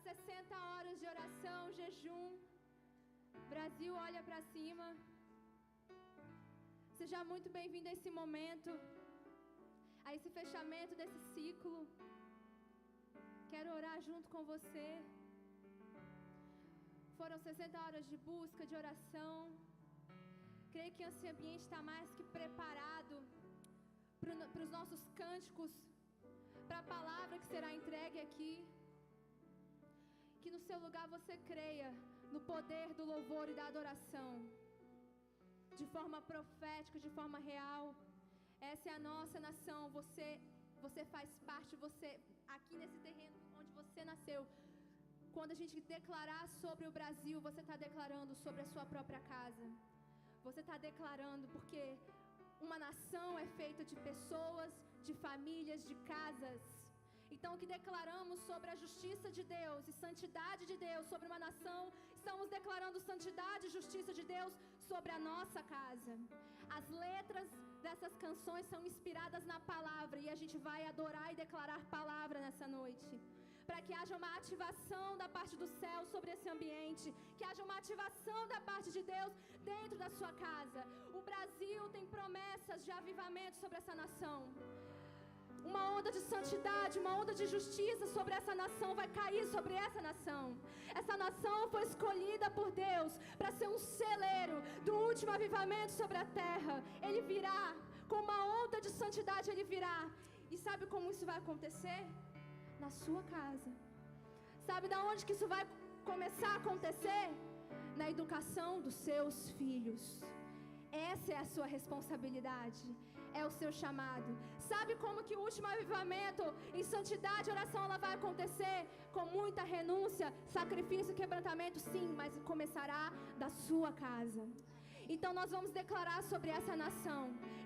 60 horas de oração, jejum. Brasil, olha para cima. Seja muito bem-vindo a esse momento, a esse fechamento desse ciclo. Quero orar junto com você. Foram 60 horas de busca, de oração. Creio que esse ambiente está mais que preparado para os nossos cânticos, para a palavra que será entregue aqui. Que no seu lugar você creia no poder do louvor e da adoração, de forma profética, de forma real. Essa é a nossa nação. Você faz parte, você aqui nesse terreno onde você nasceu. Quando a gente declarar sobre o Brasil, você está declarando sobre a sua própria casa. Você está declarando porque uma nação é feita de pessoas, de famílias, de casas. Então, o que declaramos sobre a justiça de Deus e santidade de Deus sobre uma nação, estamos declarando santidade e justiça de Deus sobre a nossa casa. As letras dessas canções são inspiradas na palavra e a gente vai adorar e declarar palavra nessa noite. Para que haja uma ativação da parte do céu sobre esse ambiente, que haja uma ativação da parte de Deus dentro da sua casa. O Brasil tem promessas de avivamento sobre essa nação. Uma onda de santidade, uma onda de justiça sobre essa nação vai cair sobre essa nação. Essa nação foi escolhida por Deus para ser um celeiro do último avivamento sobre a terra. Ele virá, com uma onda de santidade ele virá. E sabe como isso vai acontecer? Na sua casa. Sabe de onde que isso vai começar a acontecer? Na educação dos seus filhos. Essa é a sua responsabilidade, é o seu chamado. Sabe como que o último avivamento em santidade e oração ela vai acontecer? Com muita renúncia, sacrifício e quebrantamento, sim, mas começará da sua casa. Então nós vamos declarar sobre essa nação.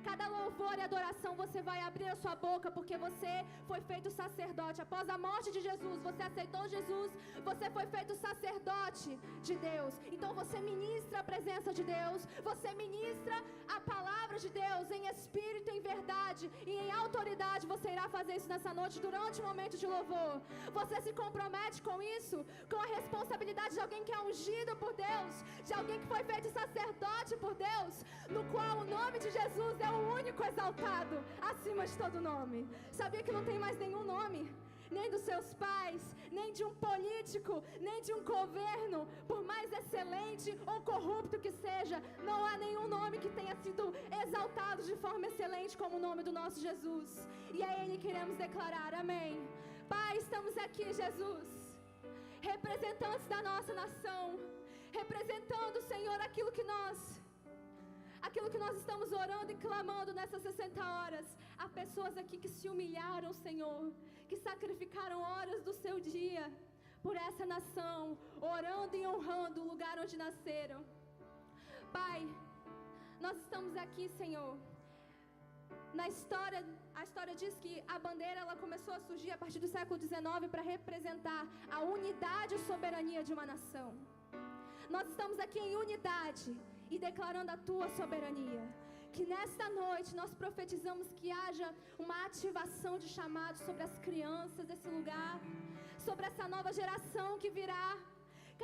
Cada louvor e adoração você vai abrir a sua boca, porque você foi feito sacerdote. Após a morte de Jesus, você aceitou Jesus, você foi feito sacerdote de Deus. Então você ministra a presença de Deus, você ministra a palavra de Deus em espírito, em verdade e em autoridade. Você irá fazer isso nessa noite durante o momento de louvor. Você se compromete com isso, com a responsabilidade de alguém que é ungido por Deus, de alguém que foi feito sacerdote por Deus, no qual o nome de Jesus é o único exaltado acima de todo nome. Sabia que não tem mais nenhum nome? Nem dos seus pais, nem de um político, nem de um governo, por mais excelente ou corrupto que seja, não há nenhum nome que tenha sido exaltado de forma excelente como o nome do nosso Jesus. E a Ele queremos declarar, amém. Pai, estamos aqui, Jesus, representantes da nossa nação, representando, Senhor, aquilo que nós estamos orando e clamando nessas 60 horas. Há pessoas aqui que se humilharam, Senhor, que sacrificaram horas do seu dia por essa nação, orando e honrando o lugar onde nasceram. Pai, nós estamos aqui, Senhor. A história diz que a bandeira ela começou a surgir a partir do século XIX para representar a unidade e soberania de uma nação. Nós estamos aqui em unidade e declarando a tua soberania. Que nesta noite nós profetizamos que haja uma ativação de chamado sobre as crianças desse lugar, sobre essa nova geração que virá.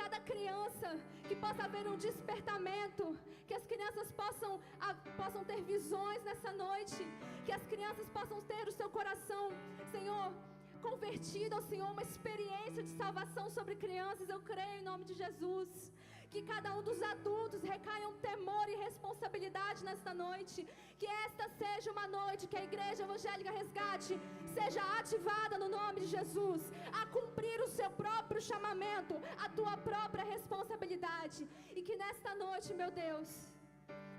Cada criança, que possa haver um despertamento, que as crianças possam ter visões nessa noite, que as crianças possam ter o seu coração, Senhor, convertido ao Senhor, uma experiência de salvação sobre crianças. Eu creio em nome de Jesus, que cada um dos adultos recaia um temor e responsabilidade nesta noite, que esta seja uma noite que a Igreja Evangélica Resgate seja ativada no nome de Jesus, a cumprir o seu próprio chamamento, a tua própria responsabilidade, e que nesta noite, meu Deus,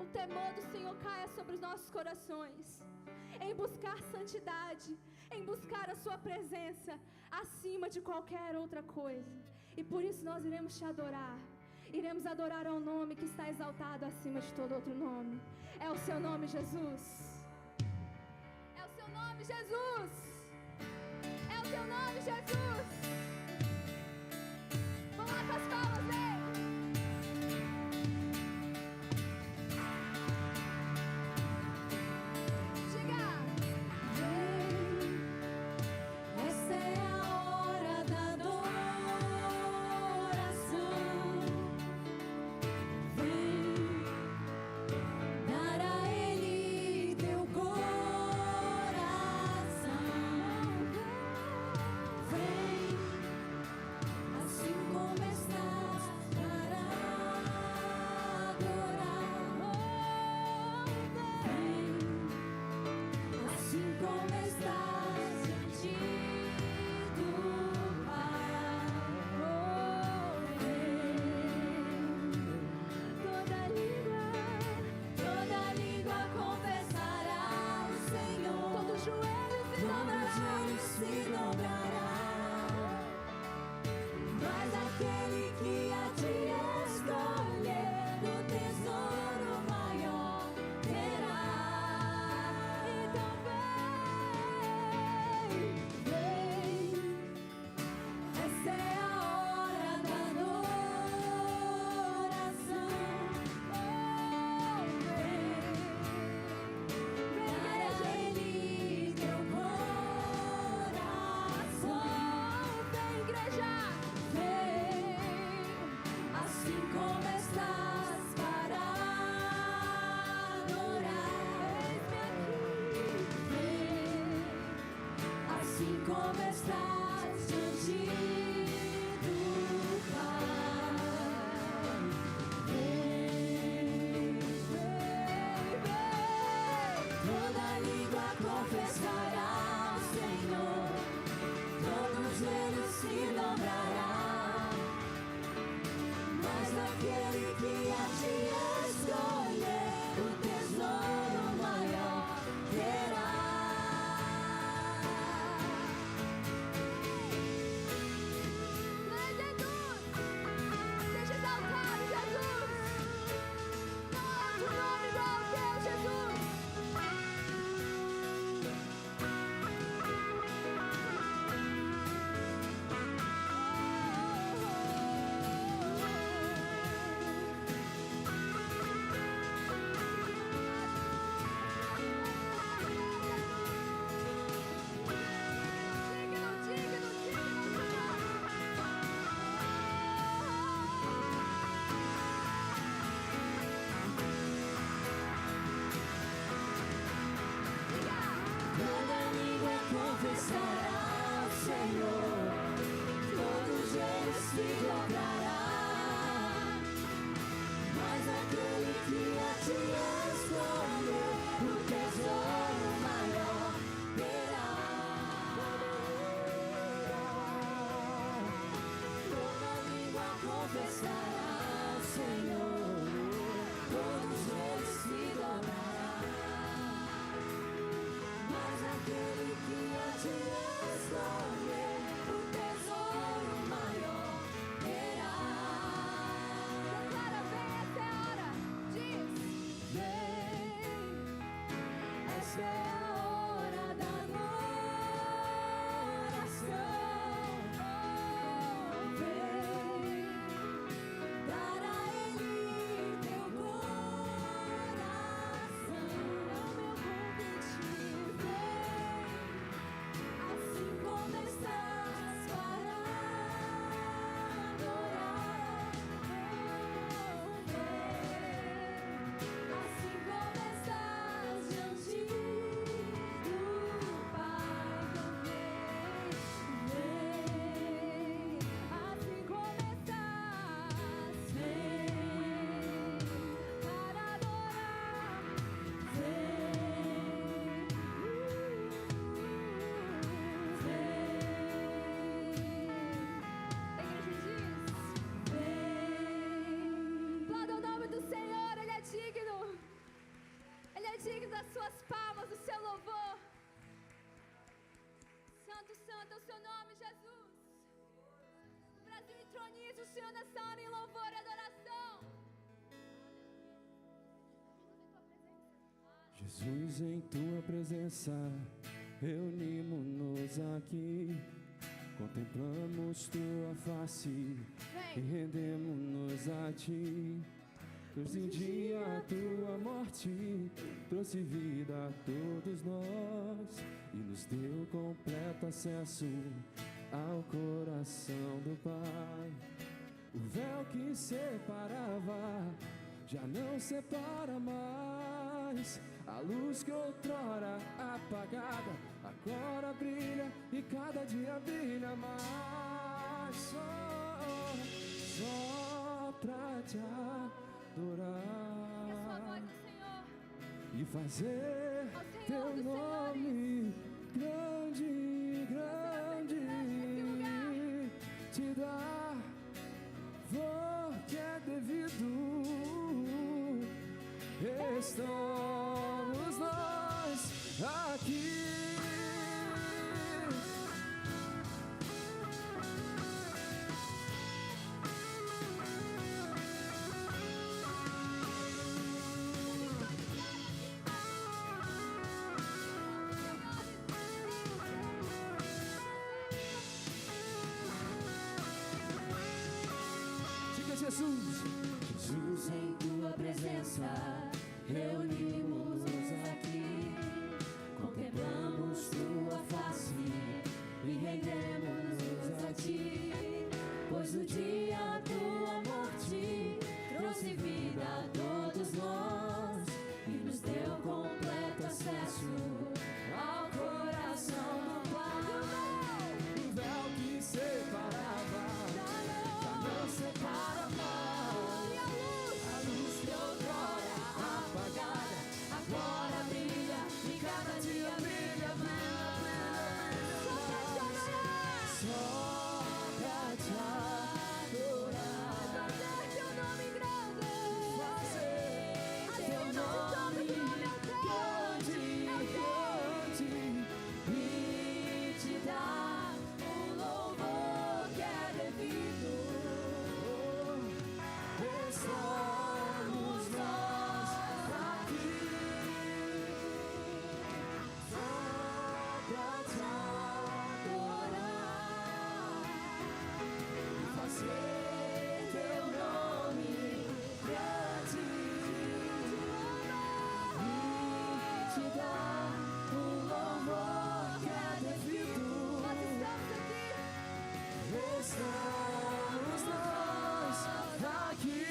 o temor do Senhor caia sobre os nossos corações, em buscar santidade, em buscar a sua presença acima de qualquer outra coisa. E por isso nós iremos te adorar. Iremos adorar ao nome que está exaltado acima de todo outro nome. É o seu nome, Jesus. É o seu nome, Jesus. É o teu nome, Jesus. Vamos lá com as palmas, vem. Essa é a hora da adoração. como estás diante do Pai. Vem, vem, vem. Toda língua confessará ao Senhor, todo joelho se dobrará, mas aquele que a ti escolher, o tesouro maior terá. Glória a Jesus! Seja exaltado, Jesus! Não há outro nome igual ao teu, Jesus! Digno, Toda língua confessará ao Senhor, todo joelho se dobrará, mas aquele que a ti escolher, o tesouro maior terá. Toda língua confessará ao Senhor, todo joelho se dobrará, mas aquele que a ti escolher, o tesouro maior terá. declara, vem, essa é a hora. Diz. Vem, essa é a hora da adoração. Vem, dar a Ele teu coração. É o meu convite. Vem, assim como estás para adorar. Vem, assim como estás diante do Pai. Vem, assim como estás, vem para adorar. Aplauda o nome do Senhor, Ele é digno. Ele é digno das suas palmas, do seu louvor. Santo, santo é o seu nome, Jesus. O Brasil entroniza o Senhor nessa hora em louvor e adoração. Jesus, em tua presença, reunimos-nos aqui, contemplamos tua face e Vem. rendemos-nos a ti. Pois um dia a tua morte trouxe vida a todos nós e nos deu completo acesso ao coração do Pai. O véu que separava já não separa mais. A luz que outrora apagada agora brilha e cada dia brilha mais. Só pra te E a sua voz adorar do Senhor. e fazer Ao Senhor teu dos nome grande, grande, te dar flor que é devido. Estamos nós aqui. Diga Jesus. Jesus, em tua presença, reunimos-nos aqui, contemplamos tua face e rendemos-nos a ti, pois no dia a tua morte trouxe vida a todos nós e nos deu completo acesso ao coração do Pai. estamos nós aqui.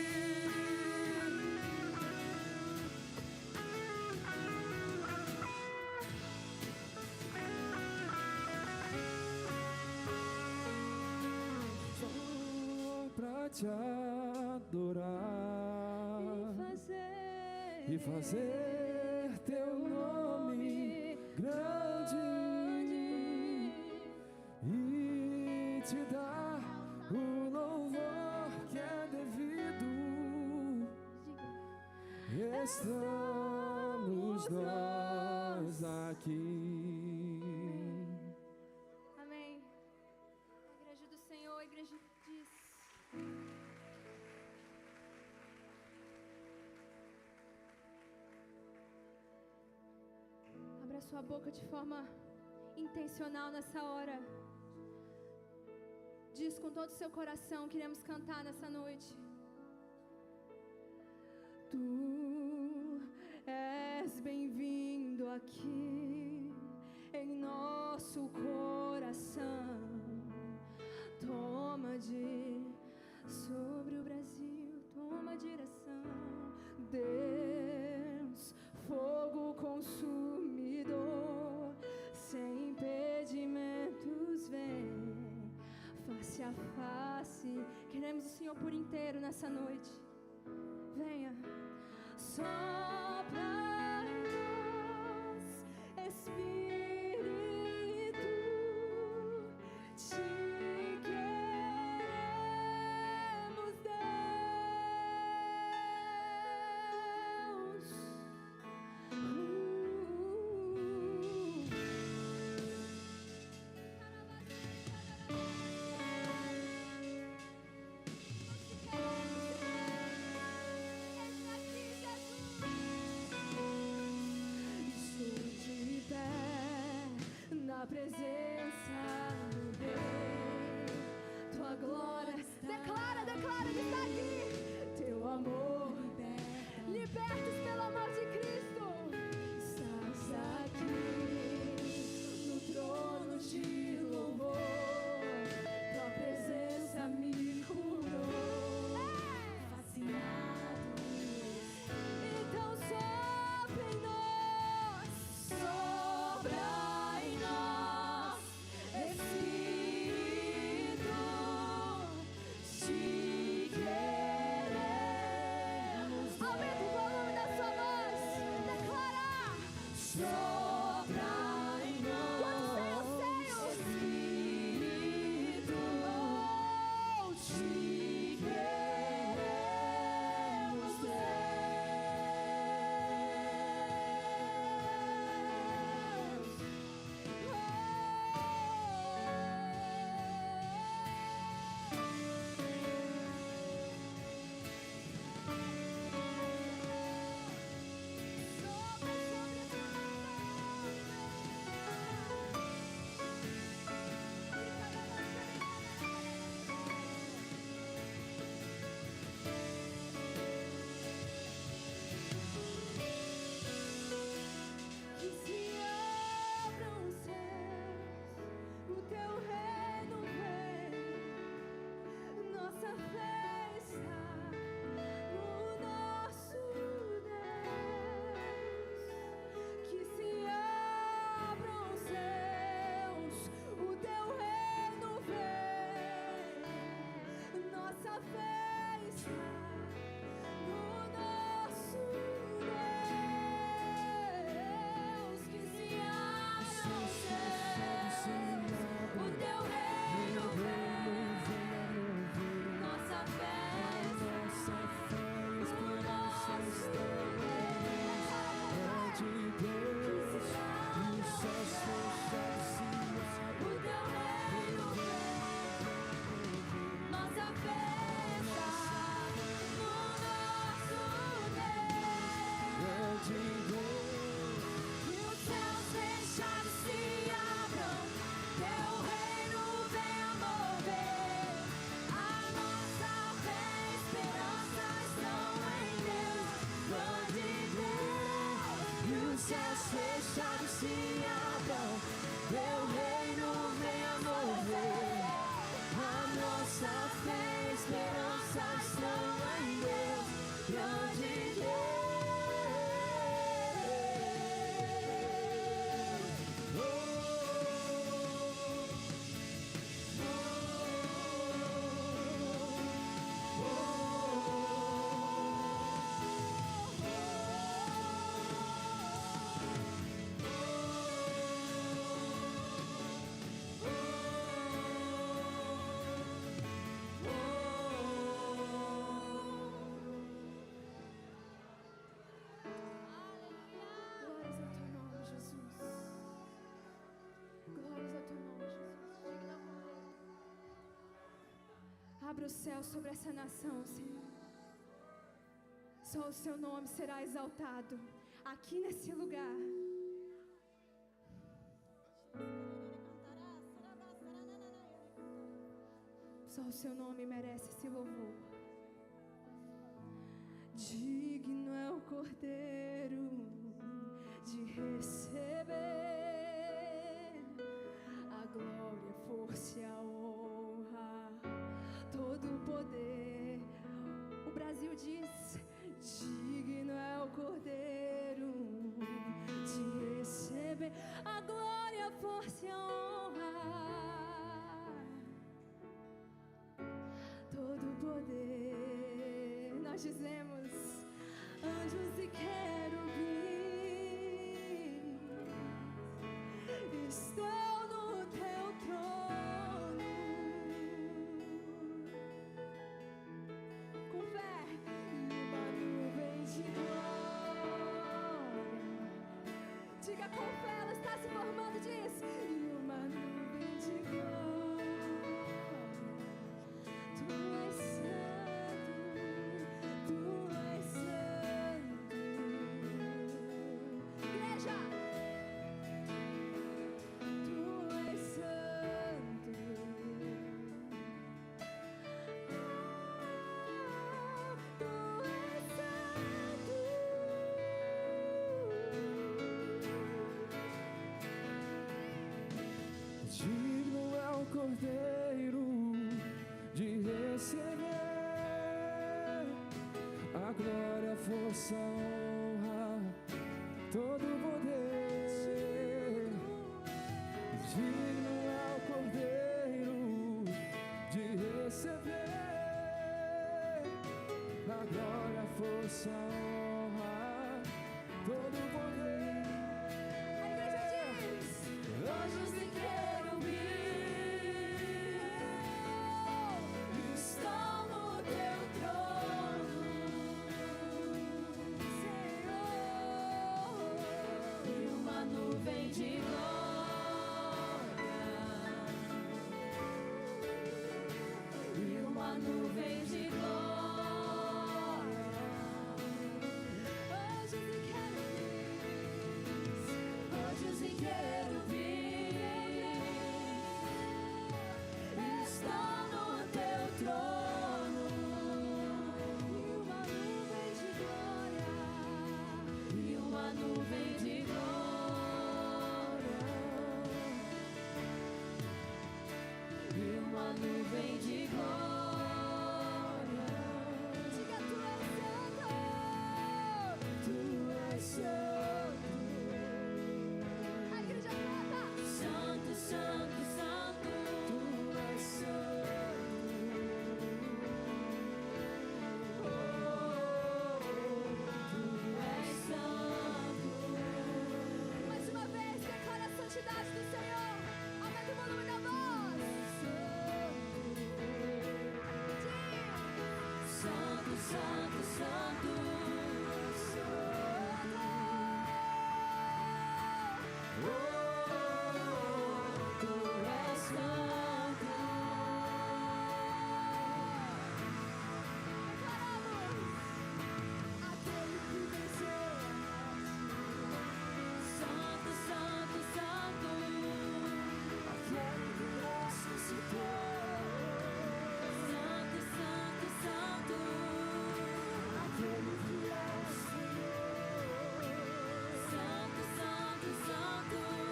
Vou pra te adorar e fazer teu nome grande e te dar o louvor que é devido. Estamos nós aqui. Amém. A igreja do Senhor, a igreja diz. Abra sua boca de forma intencional nessa hora. Diz com todo o seu coração, queremos cantar nessa noite. Tu és bem-vindo aqui em nosso coração. Toma sobre o Brasil, toma direção. Deus, fogo consumidor, sem impedimentos vem, face a face. Queremos o Senhor por inteiro nessa noite. Venha, sopra em nós, Espírito, te queremos, Deus. Na presença do Rei, tua glória, declara, ele está aqui. Teu amor, libertos pelo amor de Cristo. Estás aqui no trono de louvor, tua presença me curou, fascinado. Então sopra em nós, sobra em nós, Espírito, te queremos. Aumenta o volume da sua voz, declara. Sopra em nós, Espírito, te queremos, que se abram os céus, o teu reino vem, nossa fé está no nosso Deus. Que se abram os céus, o teu reino vem, nossa fé está no nosso Deus. Que se abram os céus, o teu reino vem, nossa fé está no nosso Deus. De Deus, os céus fechados se O teu reino vem, nossa fé está no nosso Deus. de Deus. Que os céus fechados se abram, teu reino venha mover. A nossa fé e esperança estão em Deus, grande Deus. E os céus fechados se abram, teu reino venha mover. A esperança estão em Deus, grande Deus. Abra o céu sobre essa nação, Senhor. Só o seu nome será exaltado aqui nesse lugar. Só o seu nome merece esse louvor. Digno é o Cordeiro de receber a glória, a força e a honra, todo o poder. O Brasil diz: digno é o Cordeiro de receber a glória, a força e a honra, todo o poder. Nós dizemos: anjos e querubins estão no teu trono. Com fé, e uma nuvem de glória. Diga com fé, ela está se formando, diz: e uma nuvem de glória. Tu és santo, tu és santo. Igreja, tu és santo. Tu és santo. Digno é o Cordeiro de receber a glória, a força, a honra, todo o poder. Digno é o Cordeiro de receber a glória, a força, a honra, todo o poder. A igreja diz: Anjos e querubins estão no teu trono, Senhor. e uma nuvem de glória, e uma nuvem de glória. Anjos e querubins, Anjos e querubins estão no teu trono, e uma nuvem de glória. e uma nuvem de glória. Diga: tu és santo. Tu és santo, A igreja canta: santo, santo, santo. Tu és santo. Oh, tu és santo. mais uma vez, declara a santidade do Senhor. Aumenta o volume da voz. Santo, santo, santo. Oh, tu és santo. Declaramos: aquele que venceu. Santo, santo, santo. Aquele que ressuscitou, Santo, santo, santo. aquele que é o Senhor. Santo, santo, santo.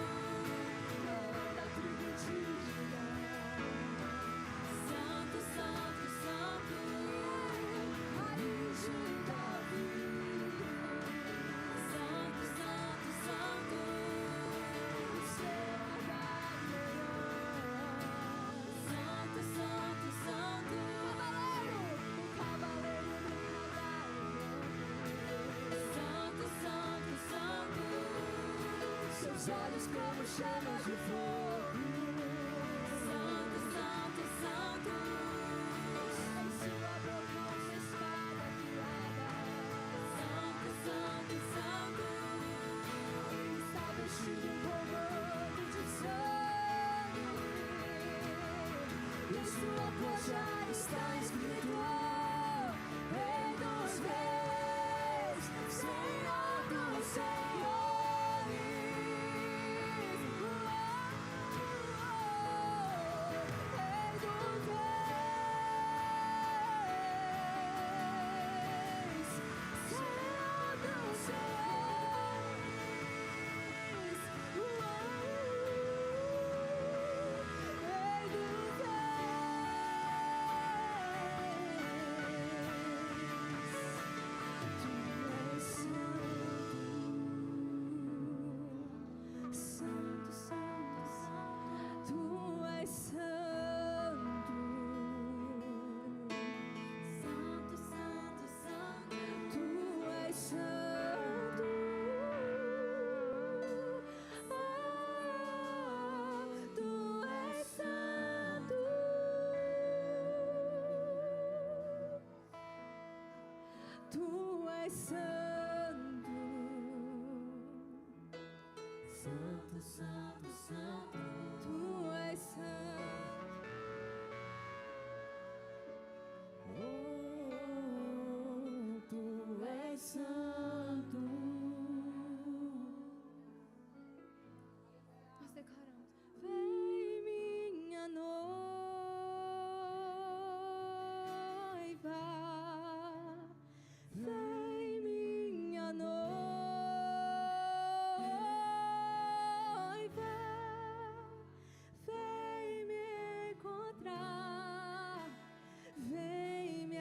teus olhos como chamas de fogo. Santo, santo, santo. Em sua boca uma espada afiada. Santo, santo, santo. Está vestido com manto de sangue. E em sua coxa está escrito: Rei dos reis, Senhor dos senhores. Rei dos reis, Senhor dos senhores. Rei dos Santo, santo, tu és santo. Santo, santo, santo, tu és santo. Tu és santo. Tu és santo. Santo, santo, santo, tu és santo. Tu és santo. Nós declaramos. Vem, minha noiva. Vem, minha noiva. Vem me encontrar. Vem me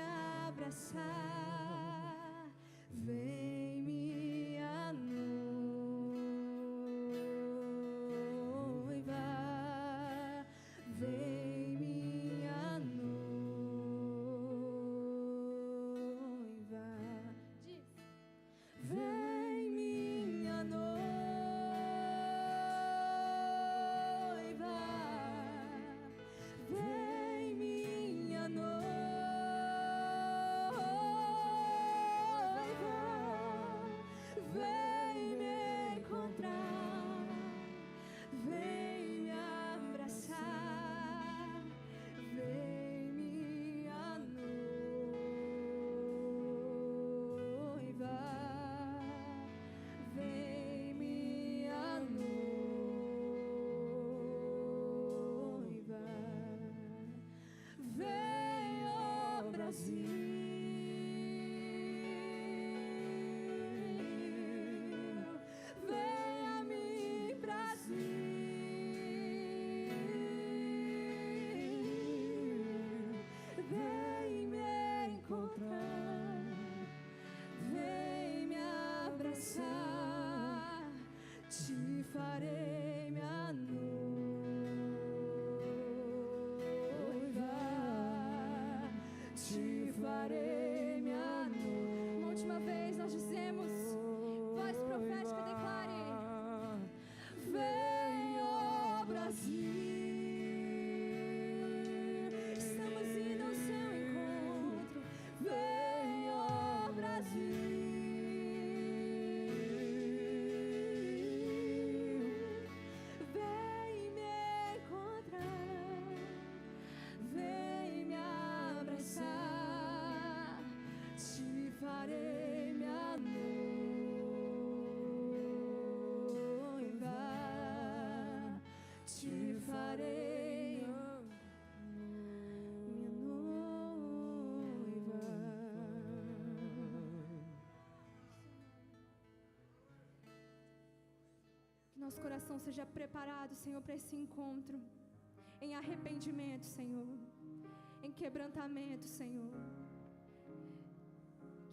abraçar. Vem, minha noiva. Vem, minha noiva. Diz. Vem, minha noiva. Vem, minha noiva. Vem me encontrar. Vem me abraçar. Vem, minha noiva. Vem, minha noiva. Vem, ó Brasil. Vem a mim, Brasil. Vem me encontrar. Vem me abraçar. Te farei minha noiva. Te farei minha noiva. Uma última vez nós dizemos. Voz profética declare. Vem, ó Brasil. Estamos indo ao seu encontro. Vem, ó Brasil. Vem me encontrar. Vem me abraçar. Te farei minha noiva. Te farei minha noiva. Que nosso coração seja preparado, Senhor, para esse encontro. Em arrependimento, Senhor. Em quebrantamento, Senhor.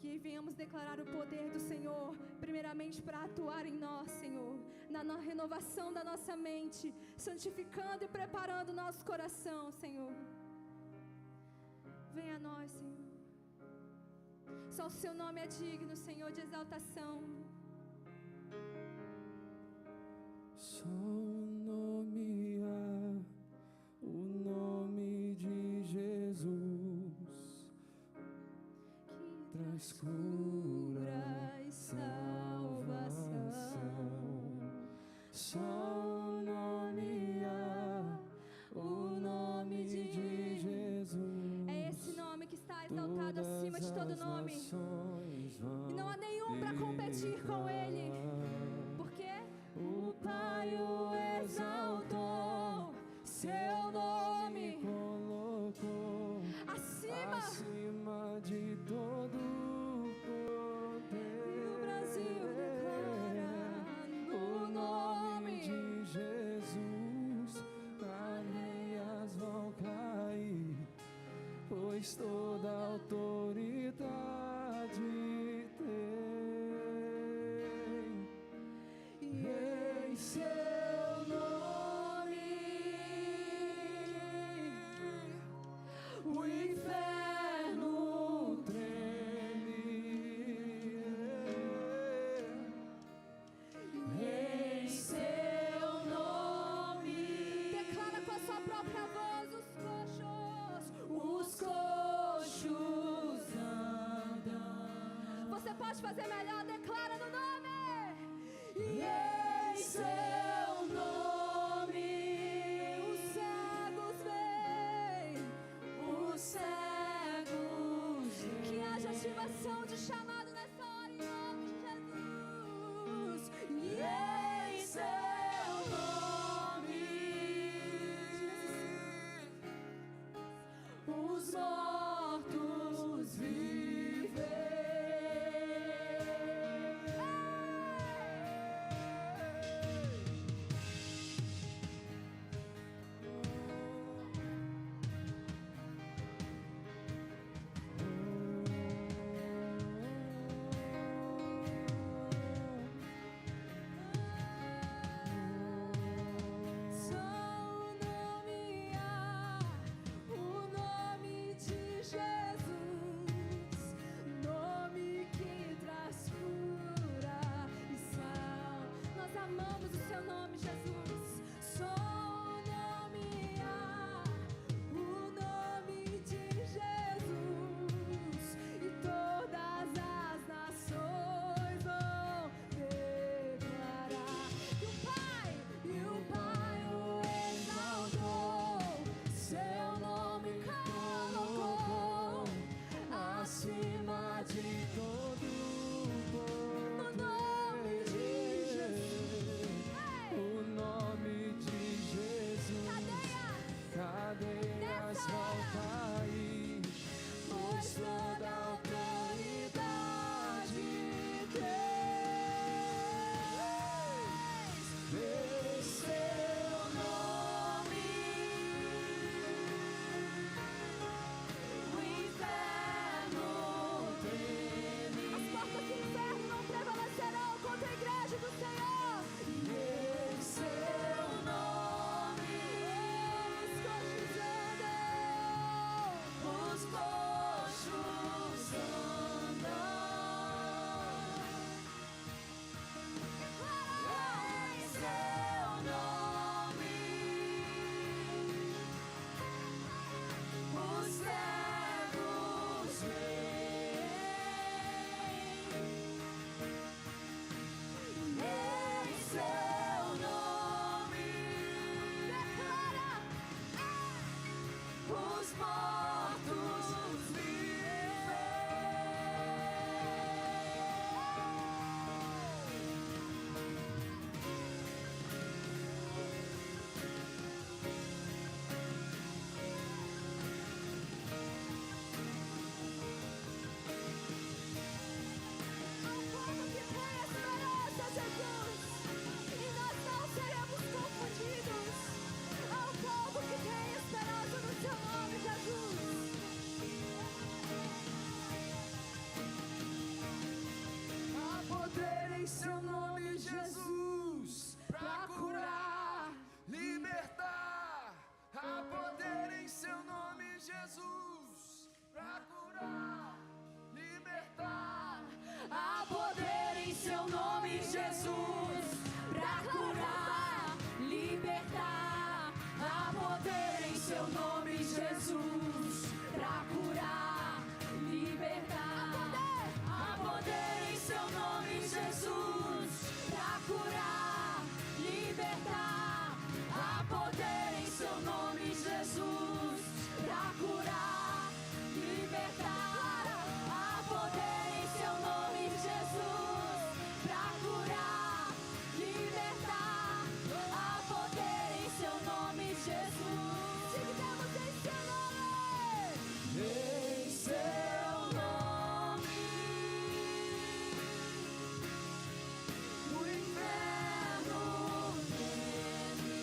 Que venhamos declarar o poder do Senhor, primeiramente para atuar em nós, Senhor, na renovação da nossa mente, santificando e preparando o nosso coração, Senhor. Venha a nós, Senhor. Só o Seu nome é digno, Senhor, de exaltação. Só nomear o nome de Jesus traz cura e salvação. Só nomear o nome de Jesus. É esse nome que está exaltado acima de todo nome. E não há nenhum para competir com ele. Porque o Pai o exaltou, seu nome colocou acima de todo poder. E o Brasil declara o nome de Jesus, cadeias vão cair, pois toda autoridade tem. E em seu nome o inferno treme. Em seu nome declara com a sua própria voz: os coxos andam. Você pode fazer melhor, declara no nome. E em seu nome Os cegos veem. os cegos Que haja ativação de chamado nessa hora em nome de Jesus. e em seu nome os mortos vivem. Só nomear o nome de Jesus, nome que traz cura e sal. Nós amamos o seu nome, Jesus. Só nomear o nome de Jesus e todas as nações vão declarar. E o Pai o exaltou, seu nome colocou Acima de todo no nome de Jesus. o nome de Jesus, cadeias vão cair, pois toda autoridade tem. Em seu nome o inferno treme. As portas do inferno não prevalecerão contra a igreja do Senhor. E em seu nome Os coxos andam. os coxos andam. Em seu nome os cegos veem. Em seu nome Declara. os mortos vivem. Ao povo que tem esperança, Jesus, e nós não seremos confundidos. Ao povo que tem esperança no seu nome, Jesus. Há poder em seu nome, Jesus, pra curar, libertar. Há poder em seu nome, Jesus, pra curar, libertar. Há poder em seu nome, Jesus, pra curar, seu nome, Jesus, pra curar, libertar. Há poder em seu nome, Jesus, pra curar, libertar. Há poder em seu nome, Jesus, pra curar, libertar. Há poder em seu nome, Jesus, pra curar, libertar. Há poder em seu nome, Jesus. Digamos em seu nome. Em seu nome. O inferno treme.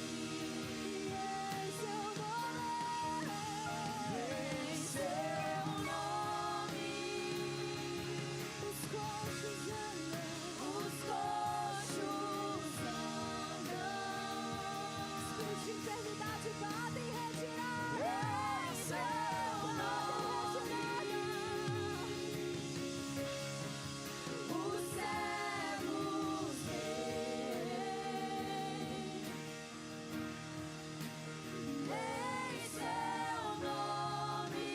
Em seu nome. Em seu nome. Os coxos andam. Os coxos andam. Espírito de enfermidade bate em retirada. Em seu nome. Os cegos veem. Em seu nome.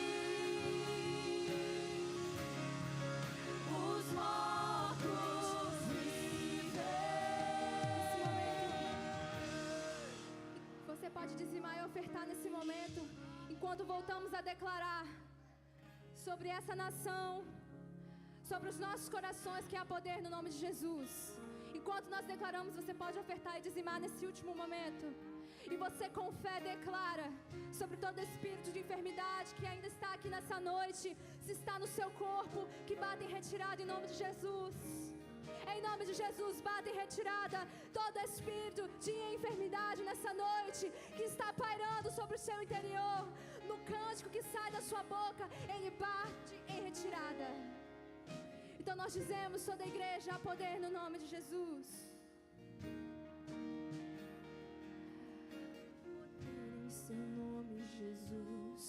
Os mortos vivem. Você pode dizimar e ofertar nesse momento, enquanto voltamos a declarar sobre essa nação, sobre os nossos corações, que há poder no nome de Jesus. Enquanto nós declaramos, você pode ofertar e dizimar nesse último momento. E você com fé declara sobre todo espírito de enfermidade que ainda está aqui nessa noite, se está no seu corpo, que bata em retirada em nome de Jesus. Em nome de Jesus, bata em retirada todo espírito de enfermidade nessa noite que está pairando sobre o seu interior. No cântico que sai da sua boca, ele bate em retirada. Então nós dizemos, toda a igreja, há poder no nome de Jesus. Poder em seu nome, Jesus,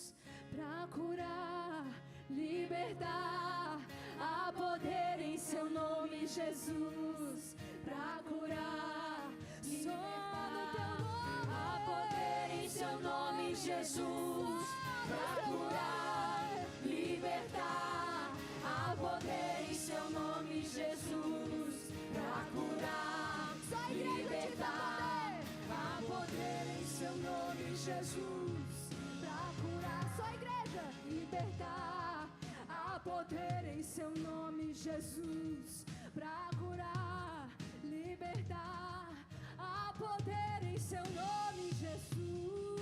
pra curar, libertar. Há poder em seu nome, Jesus, pra curar, libertar. Há poder em seu nome, Jesus, pra curar, libertar. Há poder em seu nome, Jesus, pra curar, libertar. Há poder em seu nome, Jesus, pra curar. Só a igreja, libertar. Há poder em seu nome, Jesus, pra curar, libertar. Há poder em seu nome, Jesus,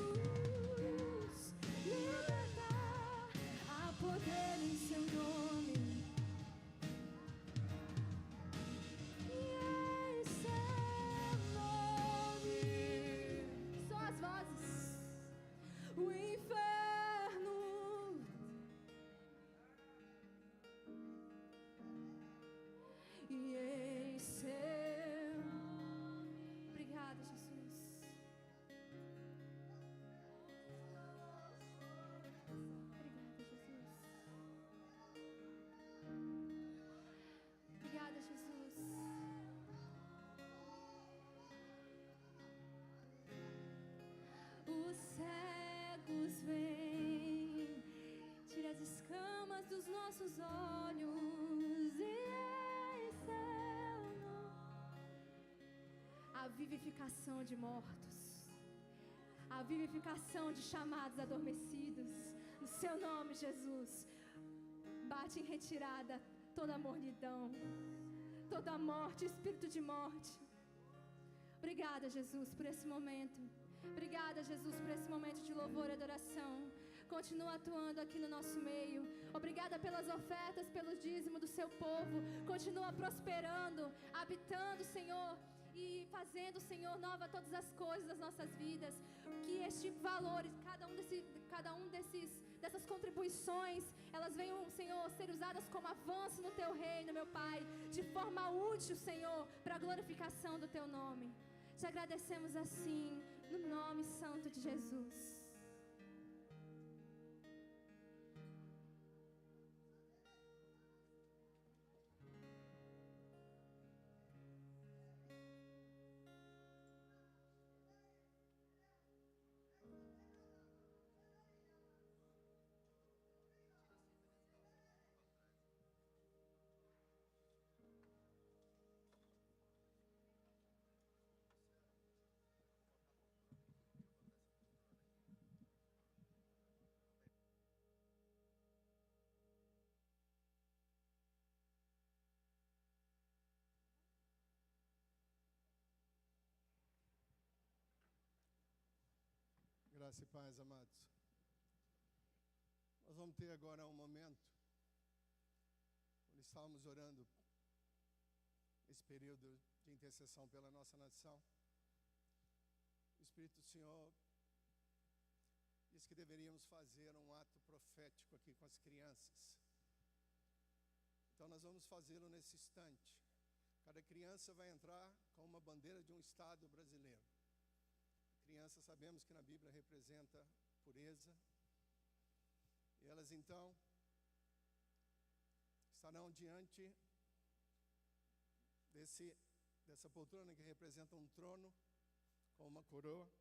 libertar. Há poder em seu nome. E em seu nome. Só as vozes. O inferno. E em seu. Obrigada, Jesus. Obrigada, Jesus. Obrigada, Jesus. Os cegos vêm, tira as escamas dos nossos olhos e em seu nome. A vivificação de mortos, a vivificação de chamados adormecidos, no seu nome, Jesus. Bate em retirada toda a mornidão, toda a morte, espírito de morte. Obrigada, Jesus, por esse momento. Obrigada, Jesus, por esse momento de louvor e adoração. Continua atuando aqui no nosso meio. Obrigada pelas ofertas, pelo dízimo do seu povo. Continua prosperando, habitando, Senhor, e fazendo, Senhor, nova todas as coisas das nossas vidas. Que este valor, cada um dessas contribuições, elas venham, Senhor, ser usadas como avanço no Teu reino, meu Pai, de forma útil, Senhor, para a glorificação do Teu nome. Te agradecemos assim, no nome santo de Jesus. Graça e paz, amados. Nós vamos ter agora um momento, quando estávamos orando, esse período de intercessão pela nossa nação. O Espírito do Senhor disse que deveríamos fazer um ato profético aqui com as crianças. Então nós vamos fazê-lo nesse instante. Cada criança vai entrar com uma bandeira de um estado brasileiro. Criança, sabemos que na Bíblia representa pureza. E elas então estarão diante dessa poltrona que representa um trono com uma coroa.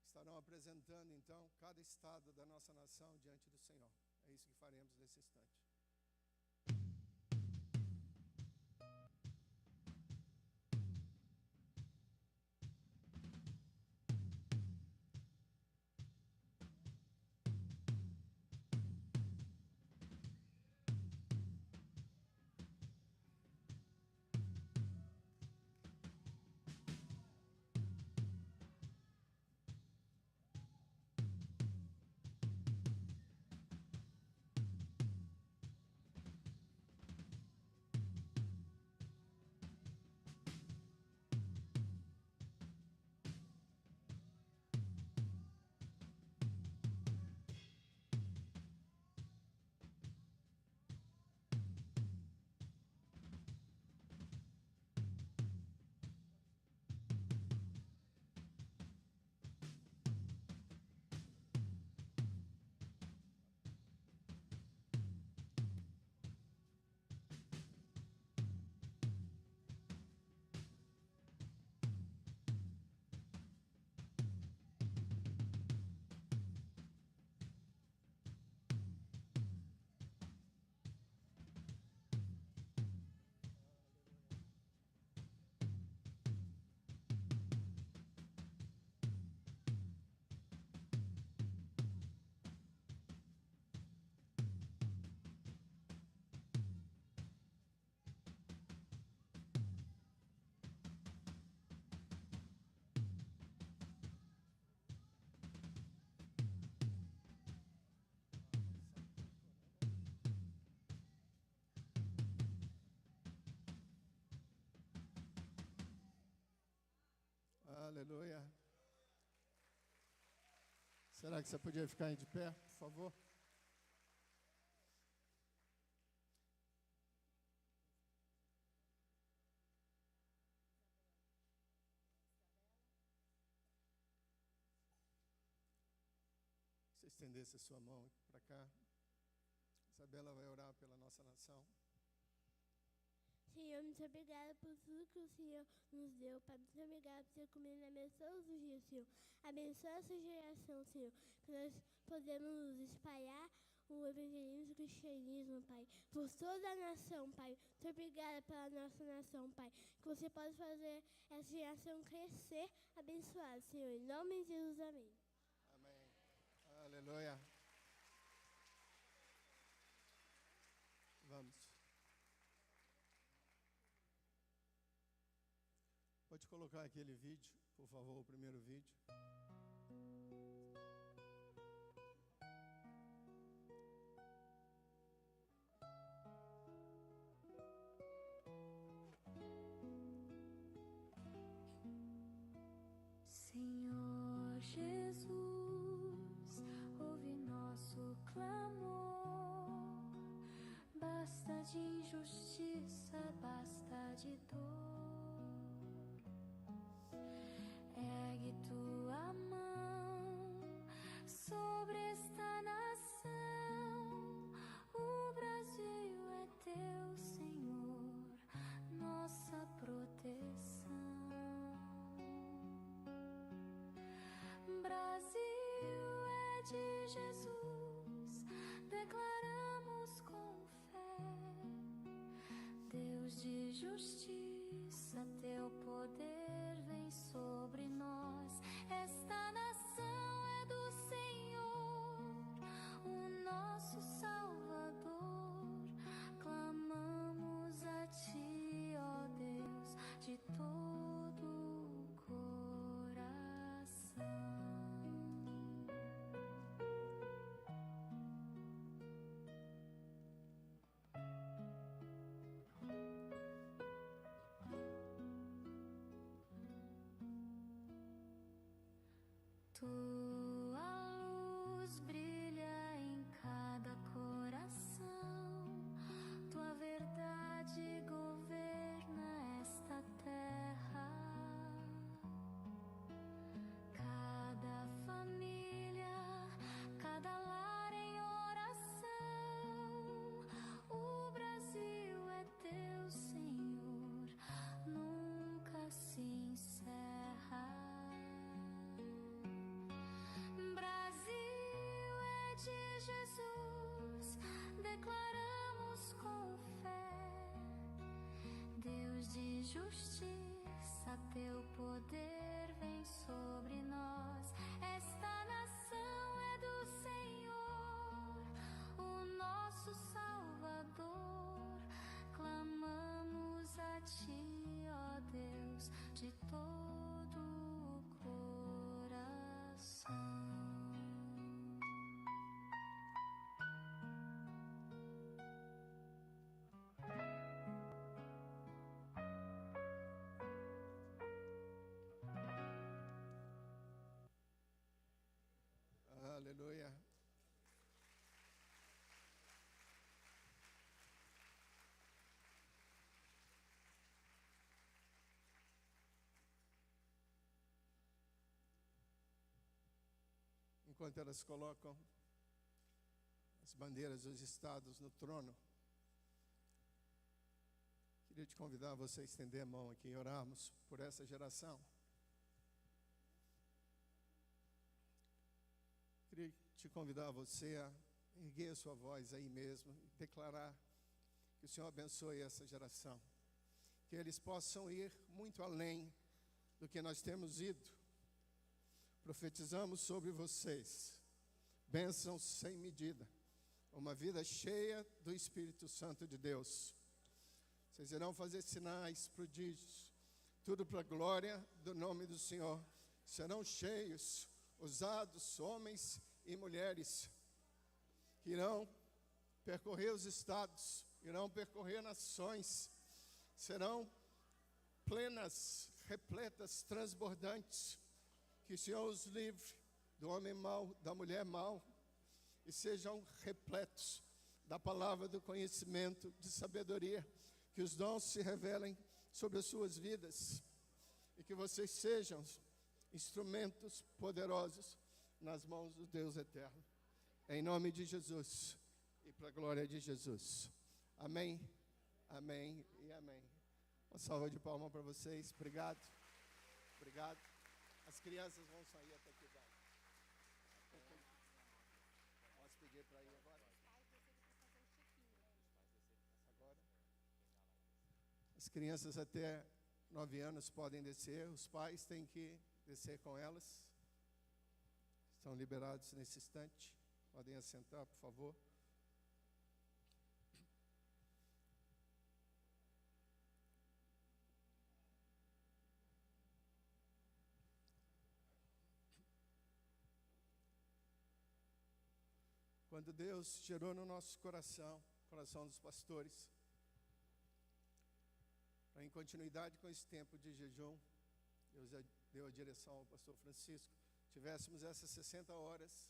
Estarão apresentando então cada estado da nossa nação diante do Senhor. É isso que faremos nesse instante. Aleluia. Será que você podia ficar aí de pé, por favor? Você estendesse a sua mão para cá. Isabela vai orar pela nossa nação. Senhor, muito obrigada por tudo que o Senhor nos deu, Pai. Muito obrigada por ter comido na mesa todos os dias, Senhor. Abençoa essa geração, Senhor, que nós podemos espalhar o evangelismo e o cristianismo, Pai, por toda a nação, Pai. Muito obrigada pela nossa nação, Pai. Que você possa fazer essa geração crescer abençoada, Senhor. Em nome de Jesus, amém. Amém. Aleluia. Vamos. Pode colocar aquele vídeo, por favor, o primeiro vídeo. Senhor Jesus, ouve nosso clamor. Basta de injustiça, basta de dor. Ergue tua mão sobre esta nação. O Brasil é teu, Senhor, nossa proteção. Brasil é de Jesus, declaramos com fé. Deus de justiça, teu poder vem sobre nós. Esta nação é do Senhor, o nosso Salvador. Clamamos a ti, ó Deus, de todo o coração. Jesus, declaramos com fé, Deus de justiça, teu poder vem sobre nós. Esta nação é do Senhor, o nosso Salvador. Clamamos a ti, ó Deus, de todo o coração. Aleluia. Enquanto elas colocam as bandeiras dos estados no trono, queria te convidar a você a estender a mão aqui e orarmos por essa geração. Queria te convidar a você a erguer a sua voz aí mesmo e declarar que o Senhor abençoe essa geração, que eles possam ir muito além do que nós temos ido. Profetizamos sobre vocês bênçãos sem medida, uma vida cheia do Espírito Santo de Deus. Vocês irão fazer sinais, prodígios, tudo para a glória do nome do Senhor. Serão cheios, usados, homens e mulheres, que irão percorrer os estados, irão percorrer nações, serão plenas, repletas, transbordantes. Que o Senhor os livre do homem mau, da mulher mau, e sejam repletos da palavra do conhecimento, de sabedoria, que os dons se revelem sobre as suas vidas, e que vocês sejam instrumentos poderosos nas mãos do Deus eterno. Em nome de Jesus e para a glória de Jesus. Amém, amém e amém. Uma salva de palmas para vocês. Obrigado. Obrigado. As crianças vão sair até que idade? Posso pedir para ir agora? Agora? As crianças até 9 anos podem descer, os pais têm que descer com elas. Estão liberados nesse instante. Podem assentar, por favor. Quando Deus gerou no nosso coração, coração dos pastores, para em continuidade com esse tempo de jejum, Deus deu a direção ao pastor Francisco, tivéssemos essas 60 horas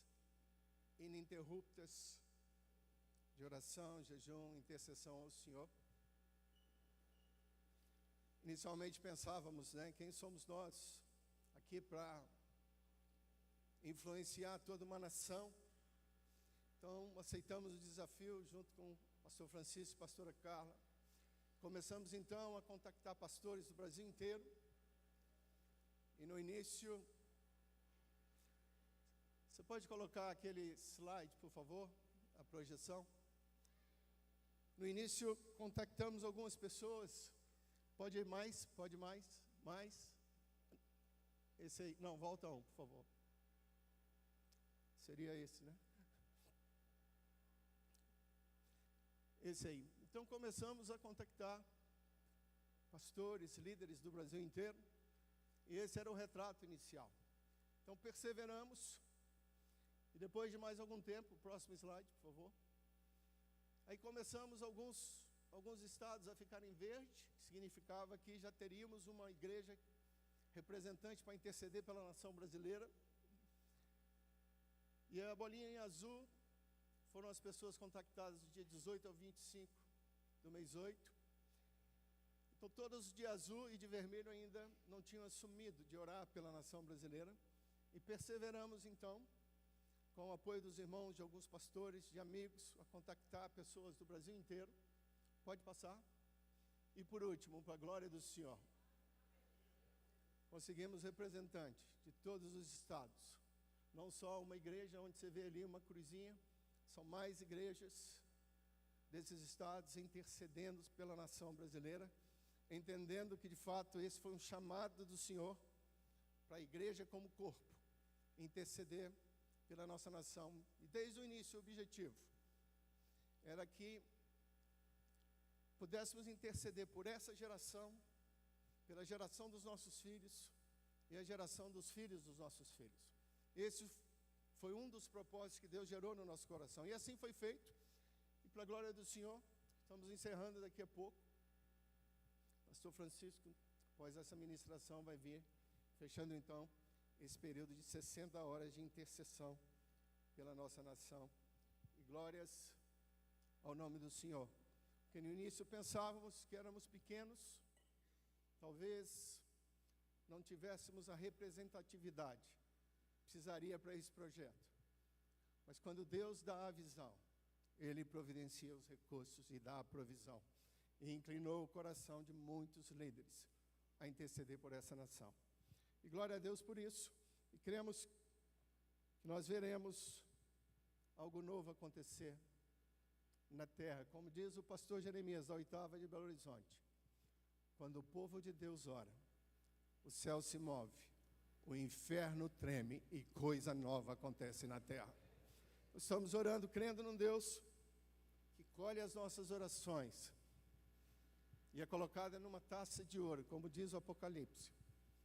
ininterruptas de oração, jejum, intercessão ao Senhor. Inicialmente pensávamos, quem somos nós aqui para influenciar toda uma nação? Então, aceitamos o desafio junto com o pastor Francisco e a pastora Carla. Começamos então a contactar pastores do Brasil inteiro. E no início, você pode colocar aquele slide, por favor, a projeção. No início, contactamos algumas pessoas. Pode ir mais, pode mais. Esse aí, não, volta um, por favor. Seria esse, né? Esse aí. Então começamos a contactar pastores, líderes do Brasil inteiro, e esse era o retrato inicial. Então perseveramos, e depois de mais algum tempo, o próximo slide, por favor. Aí começamos alguns estados a ficarem verde, que significava que já teríamos uma igreja representante para interceder pela nação brasileira. E a bolinha em azul foram as pessoas contactadas do dia 18 ao 25 do mês 8. Então todos de azul e de vermelho ainda não tinham assumido de orar pela nação brasileira. E perseveramos então, com o apoio dos irmãos, de alguns pastores, de amigos, a contactar pessoas do Brasil inteiro. Pode passar. E por último, para a glória do Senhor, conseguimos representantes de todos os estados. Não só uma igreja onde você vê ali uma cruzinha, São mais igrejas desses estados intercedendo pela nação brasileira, entendendo que de fato esse foi um chamado do Senhor para a igreja como corpo, interceder pela nossa nação. E desde o início o objetivo era que pudéssemos interceder por essa geração, pela geração dos nossos filhos e a geração dos filhos dos nossos filhos. Esse foi um dos propósitos que Deus gerou no nosso coração. E assim foi feito. E para a glória do Senhor, estamos encerrando daqui a pouco. Pastor Francisco, após essa ministração, vai vir, fechando então esse período de 60 horas de intercessão pela nossa nação. E glórias ao nome do Senhor. Porque no início pensávamos que éramos pequenos, talvez não tivéssemos a representatividade que precisaria para esse projeto. Mas quando Deus dá a visão, Ele providencia os recursos e dá a provisão. E inclinou o coração de muitos líderes a interceder por essa nação. E glória a Deus por isso. E cremos que nós veremos algo novo acontecer na terra. Como diz o pastor Jeremias, da 8ª de Belo Horizonte. Quando o povo de Deus ora, o céu se move, o inferno treme e coisa nova acontece na terra. Estamos orando, crendo num Deus que colhe as nossas orações e é colocada numa taça de ouro, como diz o Apocalipse,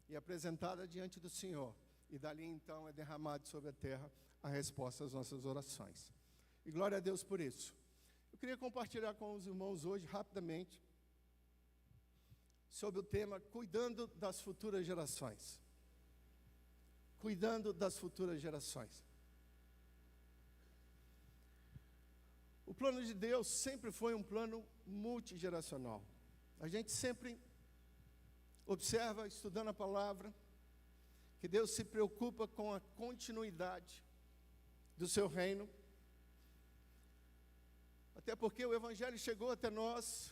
e apresentada diante do Senhor, e dali então é derramado sobre a terra a resposta às nossas orações. E glória a Deus por isso. Eu queria compartilhar com os irmãos hoje, rapidamente, sobre o tema cuidando das futuras gerações. Cuidando das futuras gerações. O plano de Deus sempre foi um plano multigeracional. A gente sempre observa, estudando a palavra, que Deus se preocupa com a continuidade do seu reino. Até porque o Evangelho chegou até nós,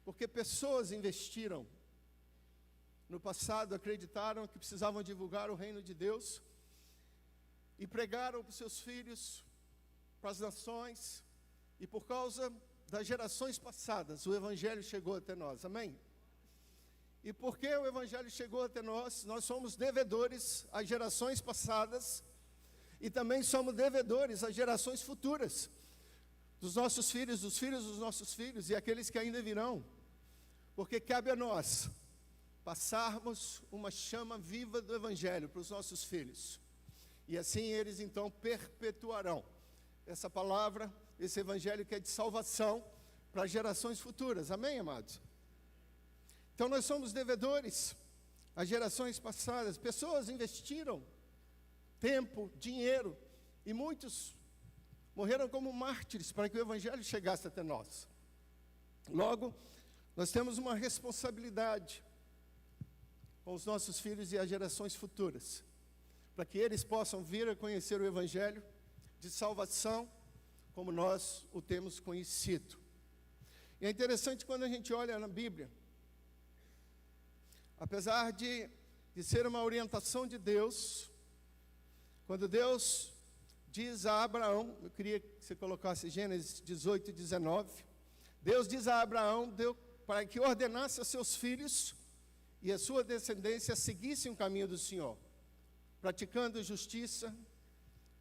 porque pessoas investiram. No passado acreditaram que precisavam divulgar o reino de Deus e pregaram para os seus filhos, para as nações, e por causa das gerações passadas, o Evangelho chegou até nós, amém? E porque o Evangelho chegou até nós, nós somos devedores às gerações passadas e também somos devedores às gerações futuras, dos nossos filhos, dos filhos dos nossos filhos e aqueles que ainda virão, porque cabe a nós passarmos uma chama viva do Evangelho para os nossos filhos, e assim eles então perpetuarão essa palavra, esse Evangelho que é de salvação para gerações futuras, amém, amados? Então nós somos devedores às gerações passadas. Pessoas investiram tempo, dinheiro, e muitos morreram como mártires para que o Evangelho chegasse até nós. Logo, nós temos uma responsabilidade com os nossos filhos e as gerações futuras, para que eles possam vir a conhecer o Evangelho de salvação, como nós o temos conhecido. E é interessante quando a gente olha na Bíblia, apesar de ser uma orientação de Deus, quando Deus diz a Abraão, eu queria que você colocasse Gênesis 18 e 19, Deus diz a Abraão para que ordenasse a seus filhos e a sua descendência seguissem o caminho do Senhor, praticando justiça,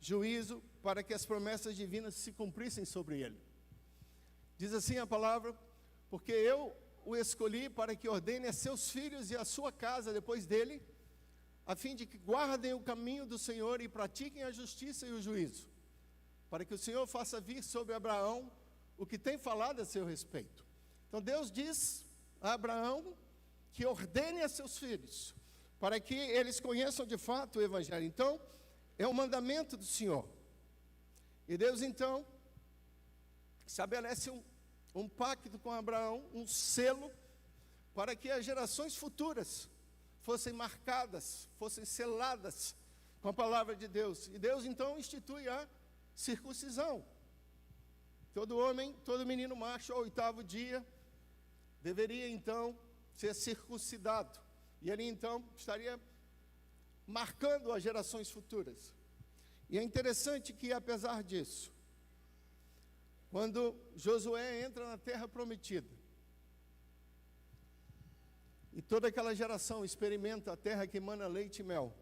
juízo, para que as promessas divinas se cumprissem sobre ele. Diz assim a palavra, porque eu o escolhi para que ordene a seus filhos e a sua casa depois dele, a fim de que guardem o caminho do Senhor e pratiquem a justiça e o juízo, para que o Senhor faça vir sobre Abraão o que tem falado a seu respeito. Então Deus diz a Abraão que ordene a seus filhos, para que eles conheçam de fato o Evangelho. Então, é um mandamento do Senhor. E Deus então estabelece um pacto com Abraão, um selo, para que as gerações futuras fossem marcadas, fossem seladas com a palavra de Deus. E Deus então institui a circuncisão. Todo homem, todo menino macho, ao 8º dia, deveria então ser circuncidado. E ele então estaria marcando as gerações futuras. E é interessante que, apesar disso, quando Josué entra na terra prometida, e toda aquela geração experimenta a terra que emana leite e mel,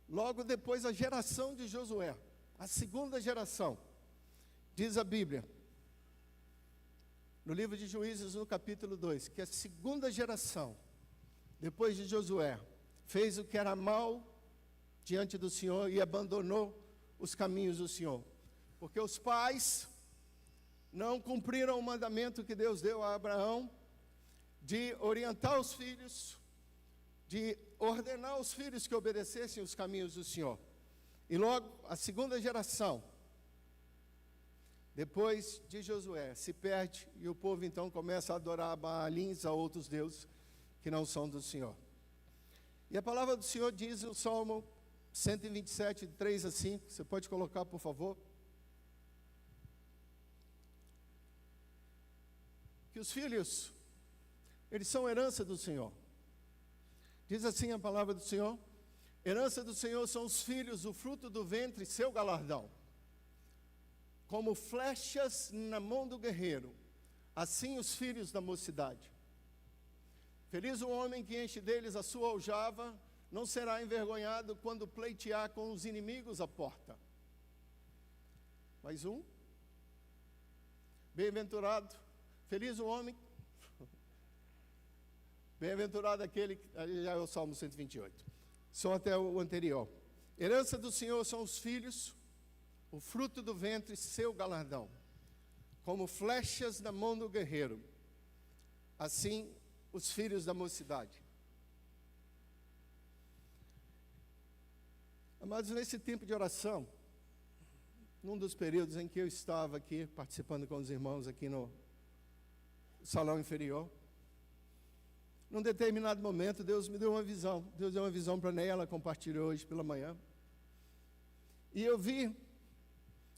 logo depois a geração de Josué, a segunda geração, diz a Bíblia, no livro de Juízes, no capítulo 2, que a segunda geração, depois de Josué, fez o que era mal diante do Senhor e abandonou os caminhos do Senhor. Porque os pais não cumpriram o mandamento que Deus deu a Abraão, de orientar os filhos, de ordenar os filhos que obedecessem os caminhos do Senhor. E logo, a segunda geração, depois de Josué, se perde, e o povo então começa a adorar a Baalins, a outros deuses que não são do Senhor. E a palavra do Senhor diz no Salmo 127, 3 a 5, você pode colocar, por favor? Que os filhos, eles são herança do Senhor. Diz assim a palavra do Senhor: herança do Senhor são os filhos, o fruto do ventre, seu galardão. Como flechas na mão do guerreiro, assim os filhos da mocidade. Feliz o homem que enche deles a sua aljava, não será envergonhado quando pleitear com os inimigos à porta. Mais um. Bem-aventurado, feliz o homem. Bem-aventurado aquele, já é o Salmo 128. Só até o anterior. Herança do Senhor são os filhos, o fruto do ventre, seu galardão. Como flechas na mão do guerreiro, assim os filhos da mocidade. Amados, nesse tempo de oração, num dos períodos em que eu estava aqui, participando com os irmãos aqui no salão inferior, num determinado momento, Deus me deu uma visão. Deus deu uma visão para Neia, ela compartilhou hoje pela manhã. E eu vi,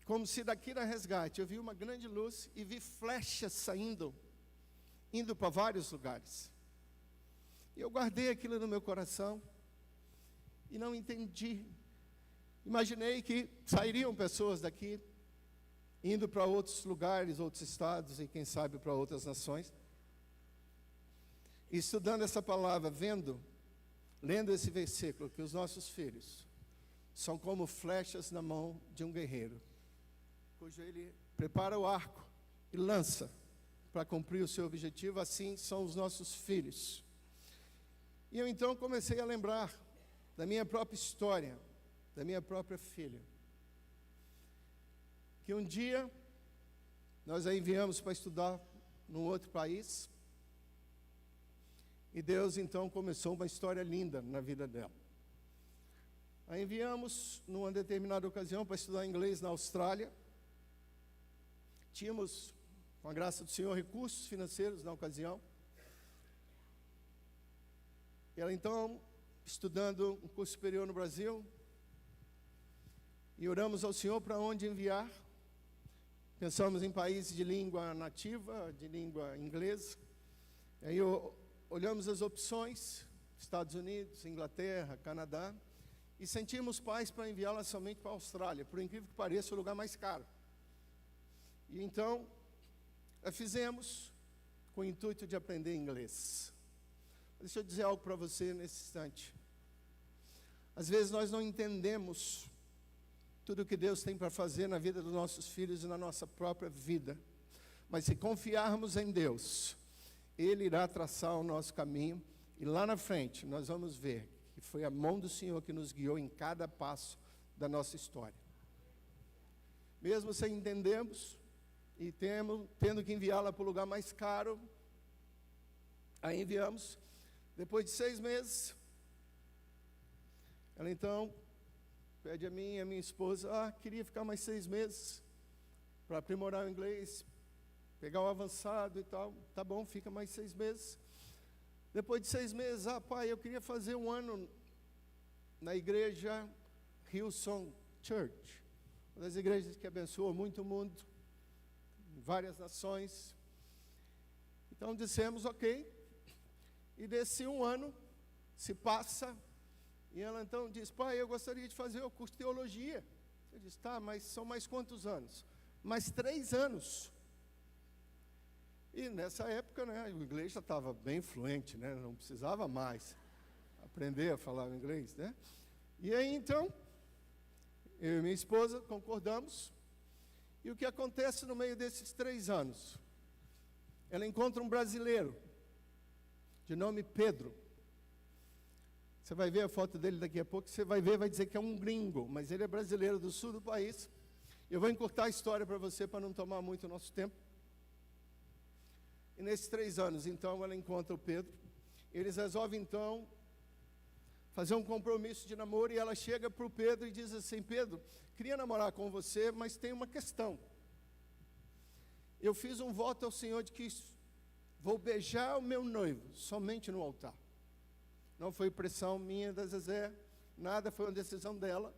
como se daqui da Resgate, eu vi uma grande luz e vi flechas saindo, indo para vários lugares. E eu guardei aquilo no meu coração e não entendi. Imaginei que sairiam pessoas daqui, indo para outros lugares, outros estados e quem sabe para outras nações. E estudando essa palavra, lendo esse versículo, que os nossos filhos são como flechas na mão de um guerreiro, cujo ele prepara o arco e lança para cumprir o seu objetivo, assim são os nossos filhos. E eu então comecei a lembrar da minha própria história, da minha própria filha, que um dia nós a enviamos para estudar num outro país, e Deus então começou uma história linda na vida dela. A enviamos numa determinada ocasião para estudar inglês na Austrália. Tínhamos, com a graça do Senhor, recursos financeiros na ocasião. Ela então, estudando um curso superior no Brasil, e oramos ao Senhor para onde enviar. Pensamos em países de língua nativa, de língua inglesa. E aí olhamos as opções, Estados Unidos, Inglaterra, Canadá, e sentimos paz para enviá-la somente para a Austrália, por incrível que pareça, o lugar mais caro. E então, a fizemos com o intuito de aprender inglês. Deixa eu dizer algo para você nesse instante. Às vezes nós não entendemos tudo o que Deus tem para fazer na vida dos nossos filhos e na nossa própria vida. Mas se confiarmos em Deus, Ele irá traçar o nosso caminho, e lá na frente nós vamos ver que foi a mão do Senhor que nos guiou em cada passo da nossa história. Mesmo sem entendermos, e tendo que enviá-la para o lugar mais caro, a enviamos. Depois de 6 meses, ela então pede a mim e a minha esposa, queria ficar mais 6 meses para aprimorar o inglês, pegar o avançado e tal. Tá bom, fica mais 6 meses. Depois de 6 meses, pai, eu queria fazer 1 ano na igreja Hillsong Church, uma das igrejas que abençoa muito o mundo, em várias nações. Então dissemos, ok. E desse 1 ano se passa, e ela então diz, pai, eu gostaria de fazer o curso de teologia. Eu disse, tá, mas são mais quantos anos? mais 3 anos. E nessa época, né, o inglês já estava bem fluente, né, não precisava mais aprender a falar inglês, né? E aí, então, eu e minha esposa concordamos. E o que acontece no meio desses 3 anos? Ela encontra um brasileiro, de nome Pedro. Você vai ver a foto dele daqui a pouco, você vai ver, vai dizer que é um gringo, mas ele é brasileiro do sul do país. Eu vou encurtar a história para você, para não tomar muito o nosso tempo. E nesses 3 anos, então, ela encontra o Pedro. Eles resolvem, então, fazer um compromisso de namoro, e ela chega para o Pedro e diz assim: Pedro, queria namorar com você, mas tem uma questão. Eu fiz um voto ao Senhor de que vou beijar o meu noivo somente no altar. Não foi pressão minha, da Zezé, nada, foi uma decisão dela.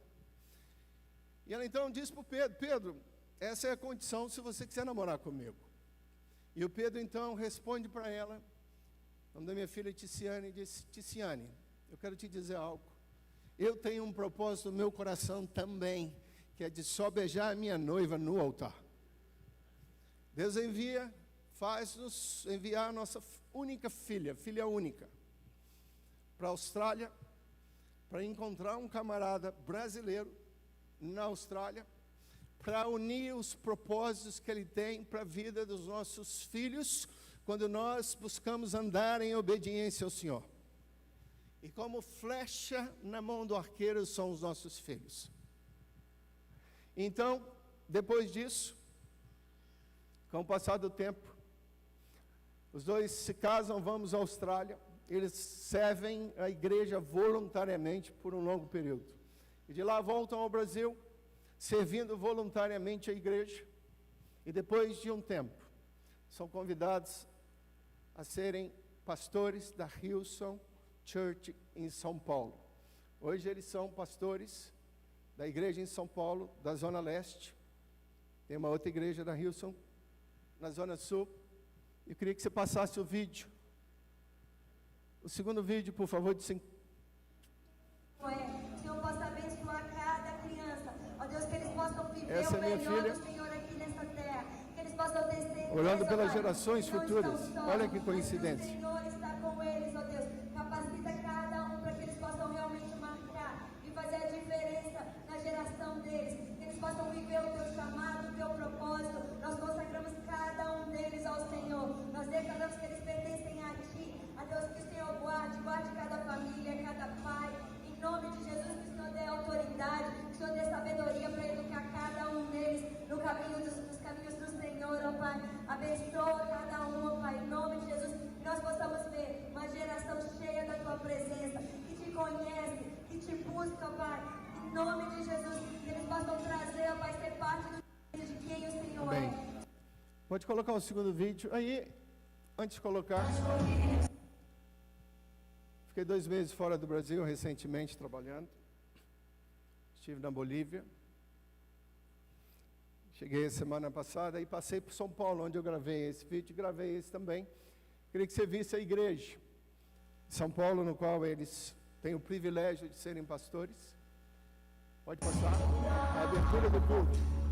E ela então diz para o Pedro: Pedro, essa é a condição se você quiser namorar comigo. E o Pedro então responde para ela, o nome da minha filha Ticiane, e diz: Ticiane, eu quero te dizer algo. Eu tenho um propósito no meu coração também, que é de só beijar a minha noiva no altar. Deus faz-nos enviar a nossa única filha única, para a Austrália, para encontrar um camarada brasileiro na Austrália, para unir os propósitos que Ele tem para a vida dos nossos filhos, quando nós buscamos andar em obediência ao Senhor. E como flecha na mão do arqueiro são os nossos filhos. Então, depois disso, com o passar do tempo, os dois se casam, vamos à Austrália. Eles servem a igreja voluntariamente por um longo período. E de lá voltam ao Brasil, servindo voluntariamente a igreja. E depois de um tempo, são convidados a serem pastores da Hillsong Church em São Paulo. Hoje eles são pastores da igreja em São Paulo, da Zona Leste. Tem uma outra igreja da Hillsong na Zona Sul. Eu queria que você passasse o vídeo. O segundo vídeo, por favor, de 5. Senhor, possa abençoar cada criança. Ó Deus, que eles possam viver Essa o é minha melhor filha. do Senhor aqui nessa terra. Que eles possam ter certeza, Olhando pelas Pai, gerações que não futuras. estão sós, Olha que mas coincidência. o Senhor está com eles, ó Deus. Capacita cada um para que eles possam realmente marcar e fazer a diferença na geração deles. Que eles possam viver o teu chamado, o teu propósito. Nós consagramos cada um deles ao Senhor. Nós declaramos que eles pertencem a Ti. A Deus, que o Senhor guarde cada família, cada pai. Em nome de Jesus, que o Senhor dê autoridade, que o Senhor dê sabedoria para educar cada um deles no caminho dos caminhos do Senhor, ó Pai. Abençoa cada um, ó Pai, em nome de Jesus. Que nós possamos ver uma geração cheia da Tua presença, que Te conhece, que Te busca, ó Pai. Em nome de Jesus, que eles possam trazer, ó Pai, ser parte de quem o Senhor Bem, é. pode colocar o segundo vídeo. Aí, antes de colocar... Fiquei 2 meses fora do Brasil, recentemente, trabalhando. Estive na Bolívia. Cheguei a semana passada e passei por São Paulo, onde eu gravei esse vídeo, gravei esse também. Queria que você visse a igreja de São Paulo, no qual eles têm o privilégio de serem pastores. Pode passar. A abertura do culto.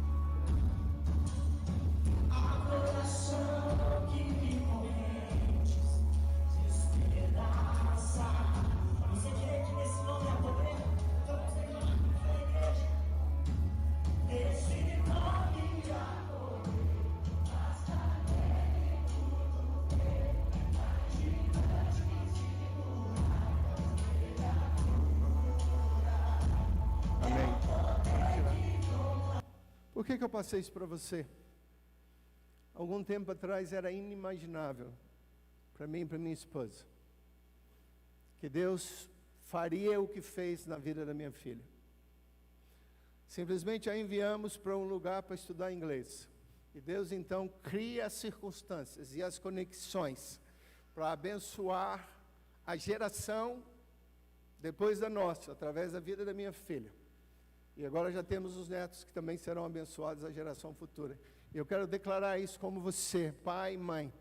Por que eu passei isso para você? Algum tempo atrás era inimaginável para mim e para minha esposa que Deus faria o que fez na vida da minha filha. Simplesmente a enviamos para um lugar para estudar inglês. E Deus então cria as circunstâncias e as conexões para abençoar a geração depois da nossa, através da vida da minha filha. E agora já temos os netos que também serão abençoados à geração futura. E eu quero declarar isso como você, pai e mãe.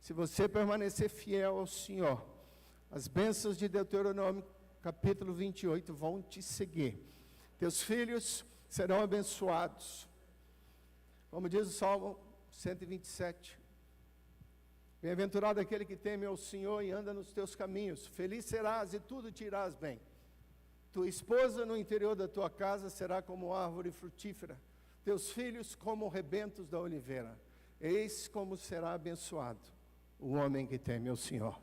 Se você permanecer fiel ao Senhor, as bênçãos de Deuteronômio, capítulo 28, vão te seguir. Teus filhos serão abençoados. Como diz o Salmo 127, bem-aventurado aquele que teme ao Senhor e anda nos teus caminhos. Feliz serás e tudo te irás bem. Tua esposa no interior da tua casa será como árvore frutífera, teus filhos como rebentos da oliveira. Eis como será abençoado o homem que teme ao Senhor.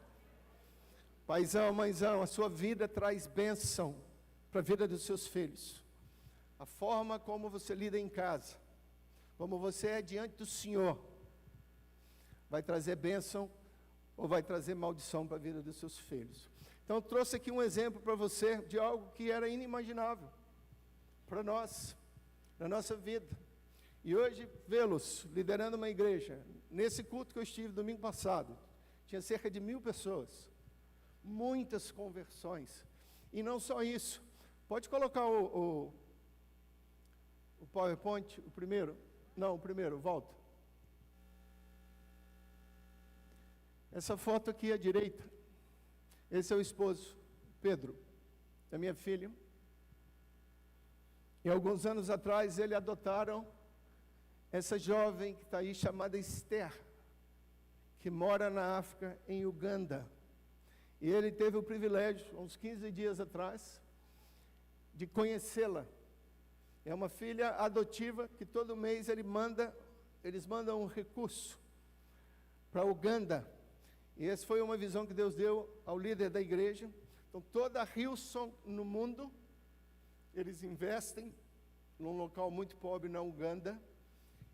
Paizão, mãezão, a sua vida traz bênção para a vida dos seus filhos. A forma como você lida em casa, como você é diante do Senhor, vai trazer bênção ou vai trazer maldição para a vida dos seus filhos. Então eu trouxe aqui um exemplo para você de algo que era inimaginável para nós, na nossa vida. E hoje vê-los liderando uma igreja. Nesse culto que eu estive domingo passado, tinha cerca de 1.000 pessoas, muitas conversões. E não só isso, pode colocar o PowerPoint, o primeiro. Não, o primeiro, volta. Essa foto aqui à direita, esse é o esposo, Pedro, da minha filha. E alguns anos atrás, eles adotaram essa jovem que está aí, chamada Esther, que mora na África, em Uganda. E ele teve o privilégio, uns 15 dias atrás, de conhecê-la. É uma filha adotiva que todo mês eles mandam um recurso para Uganda. E essa foi uma visão que Deus deu ao líder da igreja. Então, toda a Hillsong no mundo, eles investem num local muito pobre na Uganda.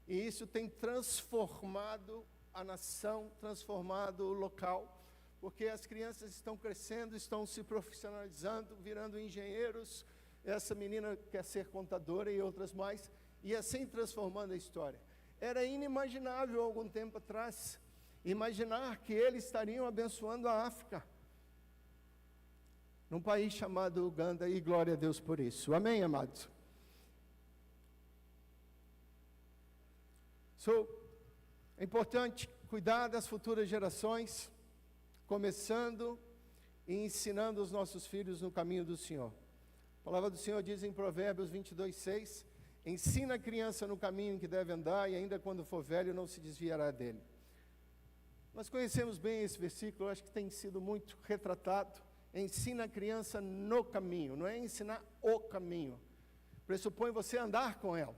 E isso tem transformado a nação, transformado o local. Porque as crianças estão crescendo, estão se profissionalizando, virando engenheiros. Essa menina quer ser contadora e outras mais. E assim transformando a história. Era inimaginável algum tempo atrás imaginar que eles estariam abençoando a África, num país chamado Uganda, e glória a Deus por isso. Amém, amados? É importante cuidar das futuras gerações, começando e ensinando os nossos filhos no caminho do Senhor. A palavra do Senhor diz em Provérbios 22:6, ensina a criança no caminho em que deve andar, e ainda quando for velho não se desviará dele. Nós conhecemos bem esse versículo, eu acho que tem sido muito retratado. Ensina a criança no caminho, não é ensinar o caminho. Pressupõe você andar com ela.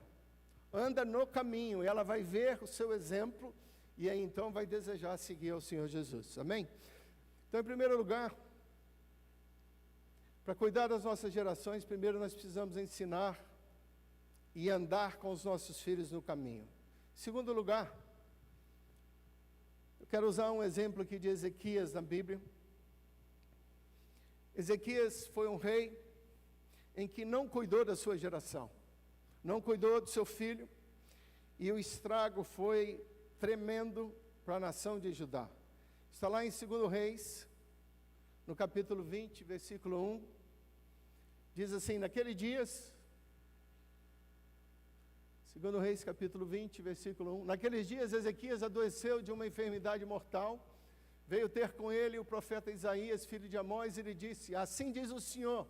Anda no caminho, ela vai ver o seu exemplo, e aí então vai desejar seguir ao Senhor Jesus. Amém? Então, em primeiro lugar, para cuidar das nossas gerações, primeiro nós precisamos ensinar e andar com os nossos filhos no caminho. Em segundo lugar, eu quero usar um exemplo aqui de Ezequias na Bíblia. Ezequias foi um rei em que não cuidou da sua geração, não cuidou do seu filho, e o estrago foi tremendo para a nação de Judá. Está lá em 2 Reis, no capítulo 20, versículo 1, diz assim, naqueles dias, 2 Reis, capítulo 20, versículo 1, naqueles dias Ezequias adoeceu de uma enfermidade mortal, veio ter com ele o profeta Isaías, filho de Amós, e lhe disse, assim diz o Senhor,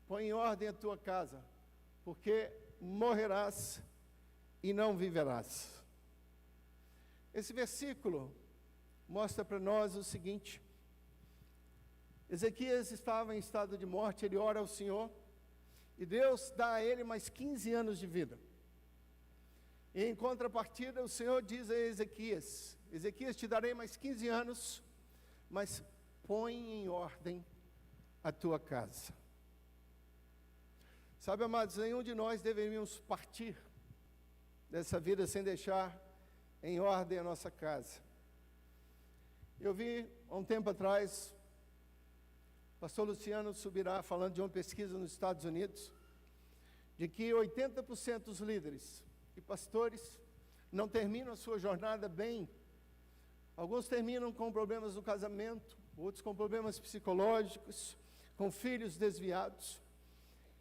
põe em ordem a tua casa, porque morrerás e não viverás. Esse versículo mostra para nós o seguinte, Ezequias estava em estado de morte, ele ora ao Senhor, e Deus dá a ele mais 15 anos de vida. E em contrapartida, o Senhor diz a Ezequias, Ezequias, te darei mais 15 anos, mas põe em ordem a tua casa. Sabe, amados, nenhum de nós deveríamos partir dessa vida sem deixar em ordem a nossa casa. Eu vi, há um tempo atrás, o pastor Luciano Subirá falando de uma pesquisa nos Estados Unidos, de que 80% dos líderes e pastores não terminam a sua jornada bem. Alguns terminam com problemas no casamento, outros com problemas psicológicos, com filhos desviados.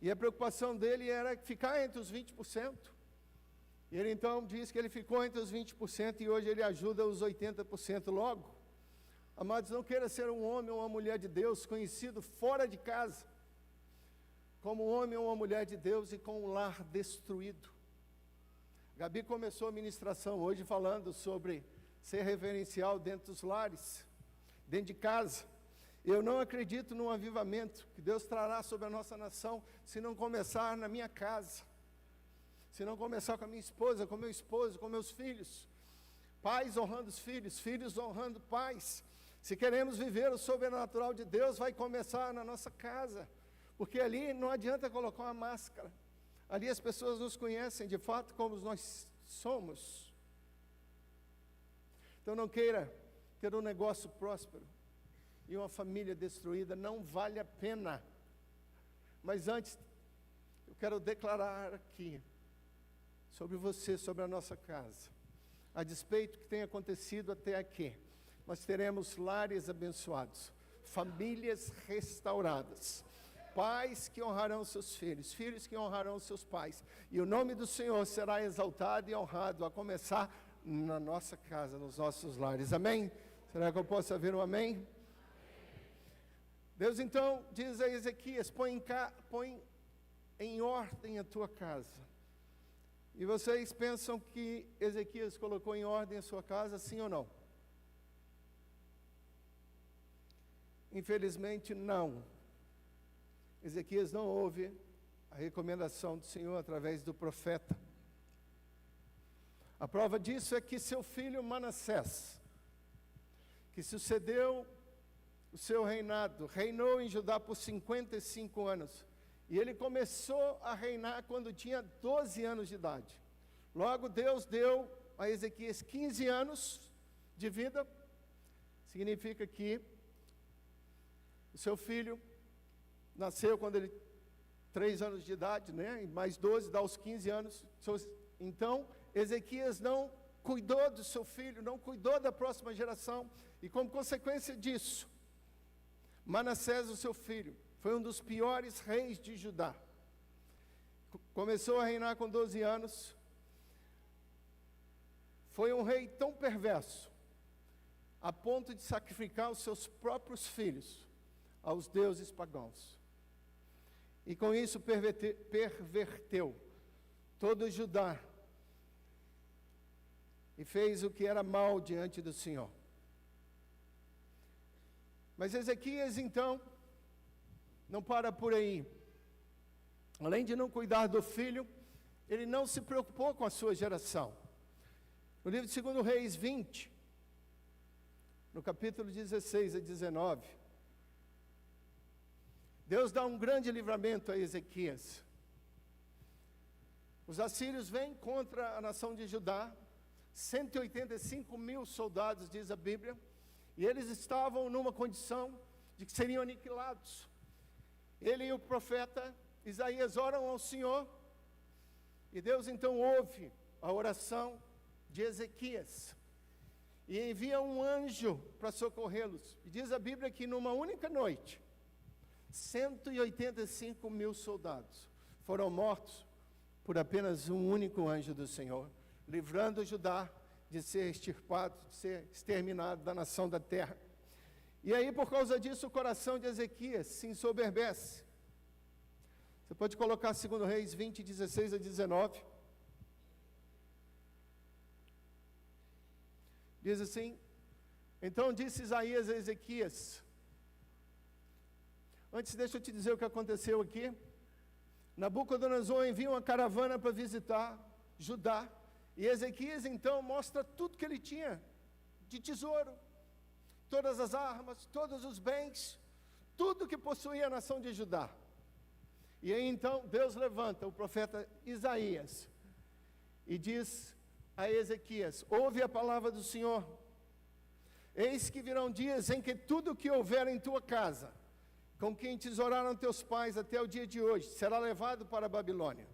E a preocupação dele era ficar entre os 20%. E ele então diz que ele ficou entre os 20% e hoje ele ajuda os 80% logo. Amados, não queira ser um homem ou uma mulher de Deus conhecido fora de casa, como um homem ou uma mulher de Deus e com um lar destruído. Gabi começou a ministração hoje falando sobre ser referencial dentro dos lares, dentro de casa. Eu não acredito num avivamento que Deus trará sobre a nossa nação se não começar na minha casa, se não começar com a minha esposa, com meu esposo, com meus filhos. Pais honrando os filhos, filhos honrando pais. Se queremos viver o sobrenatural de Deus, vai começar na nossa casa, porque ali não adianta colocar uma máscara. Ali as pessoas nos conhecem de fato como nós somos. Então não queira ter um negócio próspero e uma família destruída, não vale a pena. Mas antes, eu quero declarar aqui, sobre você, sobre a nossa casa, a despeito que tenha acontecido até aqui, nós teremos lares abençoados, famílias restauradas, pais que honrarão seus filhos, filhos que honrarão seus pais, e o nome do Senhor será exaltado e honrado, a começar na nossa casa, nos nossos lares, amém? Será que eu posso ouvir um amém? Deus então diz a Ezequias, põe em ordem a tua casa. E vocês pensam que Ezequias colocou em ordem a sua casa, sim ou não? Infelizmente não. Ezequias não ouve a recomendação do Senhor através do profeta. A prova disso é que seu filho Manassés, que sucedeu o seu reinado, reinou em Judá por 55 anos. E ele começou a reinar quando tinha 12 anos de idade. Logo Deus deu a Ezequias 15 anos de vida. Significa que o seu filho nasceu quando ele 3 anos de idade, né? E mais 12, dá os 15 anos. Então, Ezequias não cuidou do seu filho, não cuidou da próxima geração. E como consequência disso, Manassés, o seu filho, foi um dos piores reis de Judá. Começou a reinar com 12 anos. Foi um rei tão perverso, a ponto de sacrificar os seus próprios filhos aos deuses pagãos. E com isso perverteu todo Judá e fez o que era mal diante do Senhor. Mas Ezequias então não para por aí. Além de não cuidar do filho, ele não se preocupou com a sua geração. No livro de 2 Reis 20, no capítulo 16 a 19, Deus dá um grande livramento a Ezequias. Os assírios vêm contra a nação de Judá, 185 mil soldados, diz a Bíblia, e eles estavam numa condição de que seriam aniquilados. Ele e o profeta Isaías oram ao Senhor, e Deus então ouve a oração de Ezequias, e envia um anjo para socorrê-los. E diz a Bíblia que numa única noite, 185 mil soldados foram mortos por apenas um único anjo do Senhor, livrando Judá de ser extirpado, de ser exterminado da nação da terra. E aí, por causa disso, o coração de Ezequias se ensoberbece. Você pode colocar 2 Reis 20, 16 a 19. Diz assim: então disse Isaías a Ezequias. Antes, deixa eu te dizer o que aconteceu aqui. Nabucodonosor envia uma caravana para visitar Judá. E Ezequias então mostra tudo que ele tinha de tesouro, todas as armas, todos os bens, tudo que possuía a nação de Judá. E aí então Deus levanta o profeta Isaías e diz a Ezequias: ouve a palavra do Senhor. Eis que virão dias em que tudo que houver em tua casa, com quem tesouraram teus pais até o dia de hoje, será levado para a Babilônia.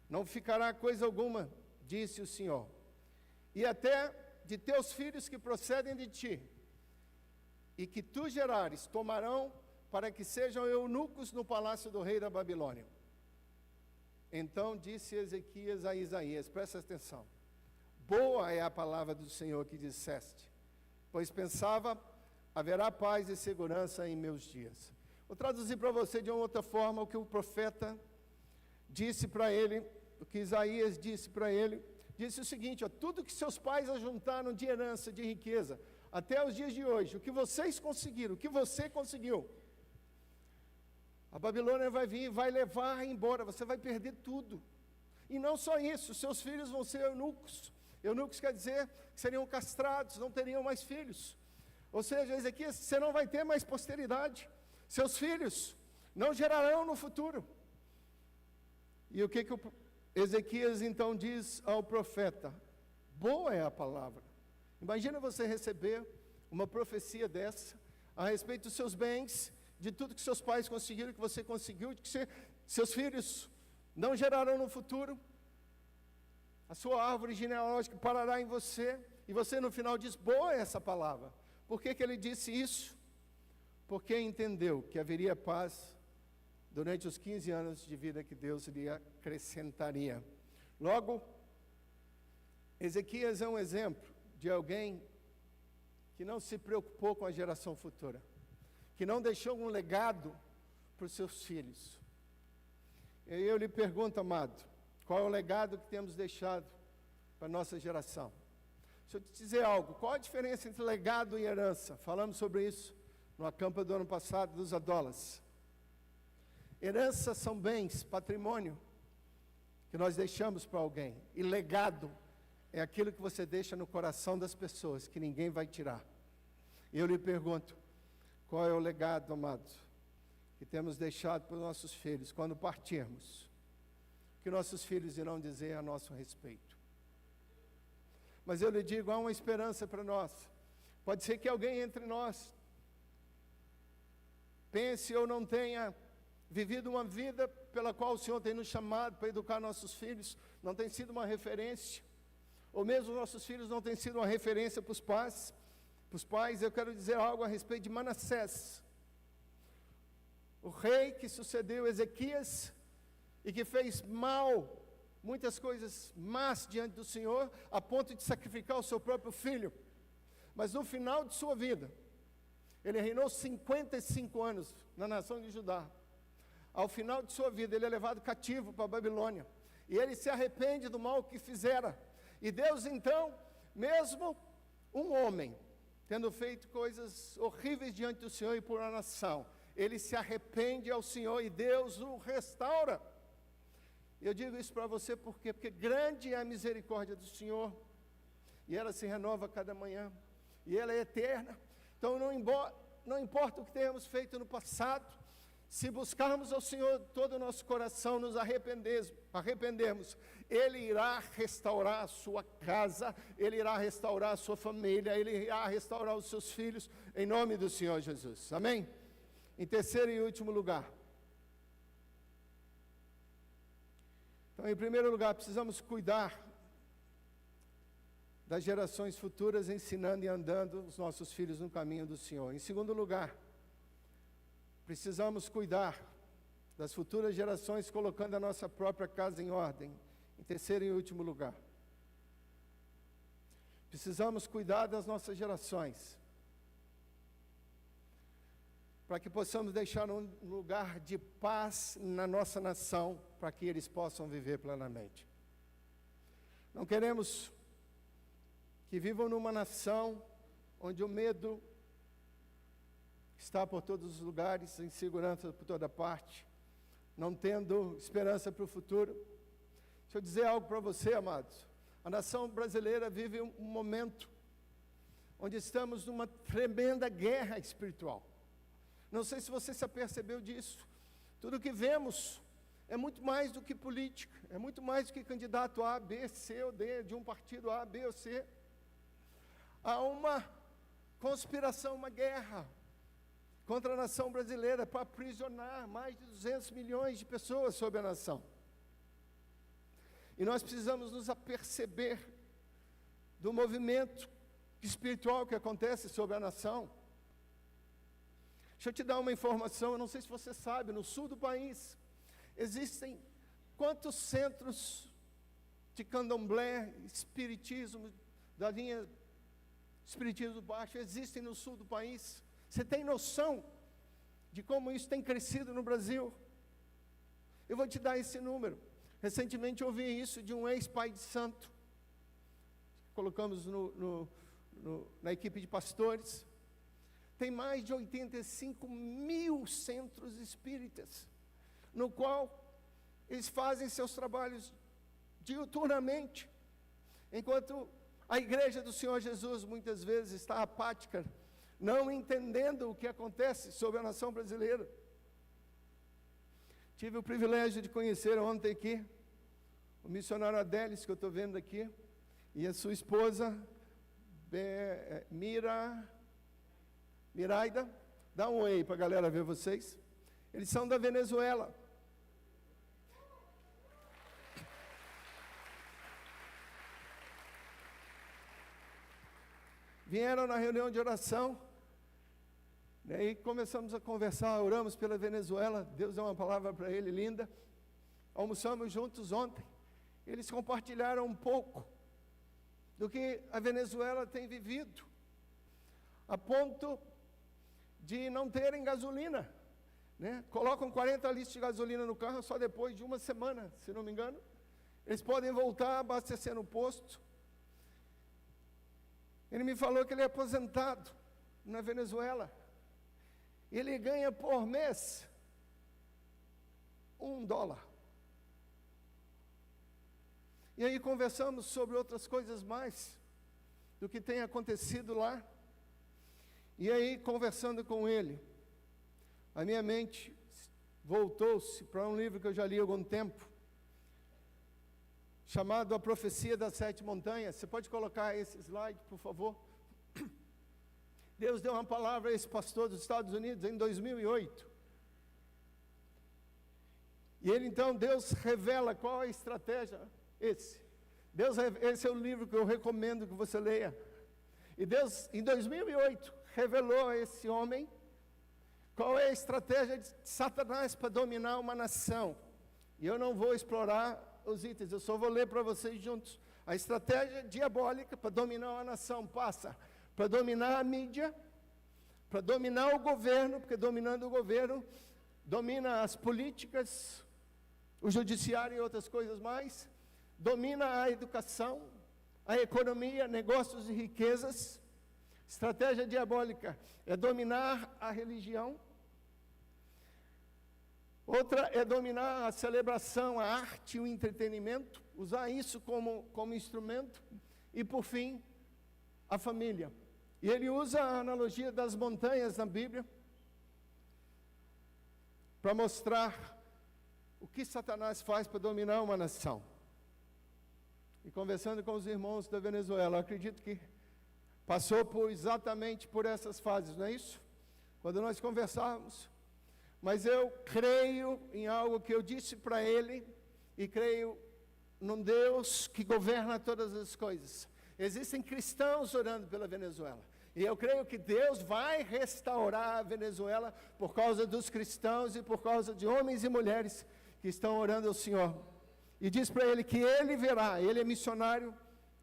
Não ficará coisa alguma, disse o Senhor. E até de teus filhos que procedem de ti, e que tu gerares, tomarão para que sejam eunucos no palácio do rei da Babilônia. Então disse Ezequias a Isaías, presta atenção: boa é a palavra do Senhor que disseste, pois pensava, haverá paz e segurança em meus dias. Vou traduzir para você de uma outra forma o que o profeta disse para ele, o que Isaías disse para ele, disse o seguinte, ó, tudo que seus pais ajuntaram de herança, de riqueza, até os dias de hoje, o que vocês conseguiram, o que você conseguiu, a Babilônia vai vir e vai levar embora, você vai perder tudo. E não só isso, seus filhos vão ser eunucos. Eunucos quer dizer que seriam castrados, não teriam mais filhos. Ou seja, Ezequias, você não vai ter mais posteridade. Seus filhos não gerarão no futuro. E o que Ezequias então diz ao profeta? Boa é a palavra. Imagina você receber uma profecia dessa, a respeito dos seus bens, de tudo que seus pais conseguiram, que você conseguiu, de que seus filhos não gerarão no futuro. A sua árvore genealógica parará em você, e você no final diz, boa é essa palavra. Por que ele disse isso? Porque entendeu que haveria paz durante os 15 anos de vida que Deus lhe acrescentaria. Logo, Ezequias é um exemplo de alguém que não se preocupou com a geração futura, que não deixou um legado para os seus filhos. E eu lhe pergunto, amado, qual é o legado que temos deixado para a nossa geração? Deixa eu te dizer algo, qual a diferença entre legado e herança? Falamos sobre isso no acampa do ano passado dos Adolas. Herança são bens, patrimônio, que nós deixamos para alguém. E legado é aquilo que você deixa no coração das pessoas, que ninguém vai tirar. E eu lhe pergunto, qual é o legado, amados, que temos deixado para os nossos filhos quando partirmos? O que nossos filhos irão dizer a nosso respeito? Mas eu lhe digo, há uma esperança para nós. Pode ser que alguém entre nós pense ou não tenha vivido uma vida pela qual o Senhor tem nos chamado para educar nossos filhos, não tem sido uma referência, ou mesmo nossos filhos não têm sido uma referência para os pais. Para os pais, eu quero dizer algo a respeito de Manassés, o rei que sucedeu Ezequias e que fez mal, muitas coisas más diante do Senhor, a ponto de sacrificar o seu próprio filho. Mas no final de sua vida, ele reinou 55 anos na nação de Judá. Ao final de sua vida, ele é levado cativo para a Babilônia. E ele se arrepende do mal que fizera. E Deus então, mesmo um homem, tendo feito coisas horríveis diante do Senhor e por uma nação, ele se arrepende ao Senhor e Deus o restaura. Eu digo isso para você por quê? Porque grande é a misericórdia do Senhor, e ela se renova cada manhã, e ela é eterna. Então não importa o que tenhamos feito no passado, se buscarmos ao Senhor todo o nosso coração, nos arrependermos, Ele irá restaurar a sua casa, Ele irá restaurar a sua família, Ele irá restaurar os seus filhos, em nome do Senhor Jesus, amém? Em terceiro e último lugar, então, em primeiro lugar, precisamos cuidar das gerações futuras, ensinando e andando os nossos filhos no caminho do Senhor. Em segundo lugar, precisamos cuidar das futuras gerações, colocando a nossa própria casa em ordem. Em terceiro e último lugar, precisamos cuidar das nossas gerações, para que possamos deixar um lugar de paz na nossa nação, para que eles possam viver plenamente. Não queremos que vivam numa nação onde o medo está por todos os lugares, insegurança por toda parte, não tendo esperança para o futuro. Deixa eu dizer algo para você, amados. A nação brasileira vive um momento onde estamos numa tremenda guerra espiritual. Não sei se você se apercebeu disso. Tudo que vemos é muito mais do que política, é muito mais do que candidato A, B, C ou D, de um partido A, B ou C. Há uma conspiração, uma guerra contra a nação brasileira para aprisionar mais de 200 milhões de pessoas sobre a nação. E nós precisamos nos aperceber do movimento espiritual que acontece sobre a nação. Deixa eu te dar uma informação, eu não sei se você sabe, no sul do país, existem quantos centros de candomblé, espiritismo, da linha espiritismo baixo, existem no sul do país? Você tem noção de como isso tem crescido no Brasil? Eu vou te dar esse número. Recentemente eu ouvi isso de um ex-pai de santo, colocamos na equipe de pastores. Tem mais de 85 mil centros espíritas, no qual eles fazem seus trabalhos diuturnamente, enquanto a igreja do Senhor Jesus muitas vezes está apática, não entendendo o que acontece sobre a nação brasileira. Tive o privilégio de conhecer ontem aqui o missionário Adélis, que eu estou vendo aqui, e a sua esposa, Miraida. Dá um oi para a galera ver vocês. Eles são da Venezuela. Vieram na reunião de oração, e começamos a conversar, oramos pela Venezuela. Deus deu uma palavra para ele, linda. Almoçamos juntos ontem. Eles compartilharam um pouco do que a Venezuela tem vivido, a ponto de não terem gasolina, né? Colocam 40 litros de gasolina no carro só depois de uma semana, se não me engano. Eles podem voltar a abastecer no posto. Ele me falou que ele é aposentado na Venezuela. Ele ganha por mês $1. E aí conversamos sobre outras coisas mais, do que tem acontecido lá. E aí, conversando com ele, a minha mente voltou-se para um livro que eu já li há algum tempo, chamado A Profecia das 7 Montanhas. Você pode colocar esse slide, por favor? Deus deu uma palavra a esse pastor dos Estados Unidos em 2008. E ele, então, Deus revela qual é a estratégia. Esse é o livro que eu recomendo que você leia. E Deus, em 2008, revelou a esse homem qual é a estratégia de Satanás para dominar uma nação. E eu não vou explorar os itens, eu só vou ler para vocês juntos. A estratégia diabólica para dominar uma nação passa para dominar a mídia, para dominar o governo, porque dominando o governo, domina as políticas, o judiciário e outras coisas mais, domina a educação, a economia, negócios e riquezas. Estratégia diabólica é dominar a religião. Outra é dominar a celebração, a arte e o entretenimento, usar isso como instrumento. E, por fim, a família. E ele usa a analogia das montanhas na Bíblia para mostrar o que Satanás faz para dominar uma nação. E conversando com os irmãos da Venezuela, eu acredito que passou exatamente por essas fases, não é isso? Quando nós conversávamos. Mas eu creio em algo que eu disse para ele, e creio num Deus que governa todas as coisas. Existem cristãos orando pela Venezuela. E eu creio que Deus vai restaurar a Venezuela por causa dos cristãos e por causa de homens e mulheres que estão orando ao Senhor. E diz para ele que ele verá, ele é missionário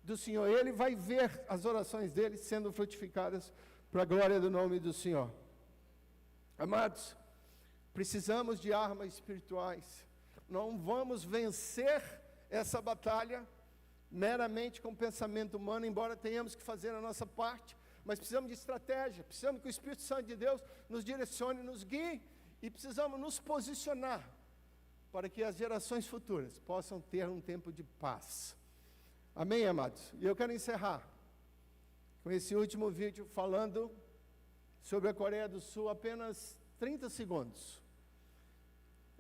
do Senhor, ele vai ver as orações dele sendo frutificadas para a glória do nome do Senhor. Amados, precisamos de armas espirituais. Não vamos vencer essa batalha meramente com pensamento humano, embora tenhamos que fazer a nossa parte, mas precisamos de estratégia, precisamos que o Espírito Santo de Deus nos direcione, nos guie, e precisamos nos posicionar para que as gerações futuras possam ter um tempo de paz. Amém, amados? E eu quero encerrar com esse último vídeo falando sobre a Coreia do Sul, apenas 30 segundos.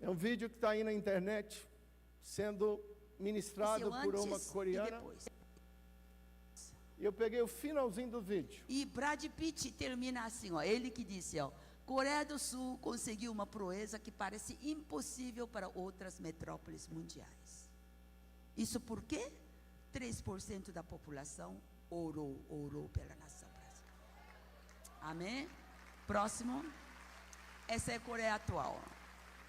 É um vídeo que está aí na internet, sendo ministrado por uma coreana. E eu peguei o finalzinho do vídeo. E Brad Pitt termina assim, ó, ele que disse, ó, Coreia do Sul conseguiu uma proeza que parece impossível para outras metrópoles mundiais. Isso porque 3% da população orou pela nação brasileira. Amém? Próximo. Essa é a Coreia atual.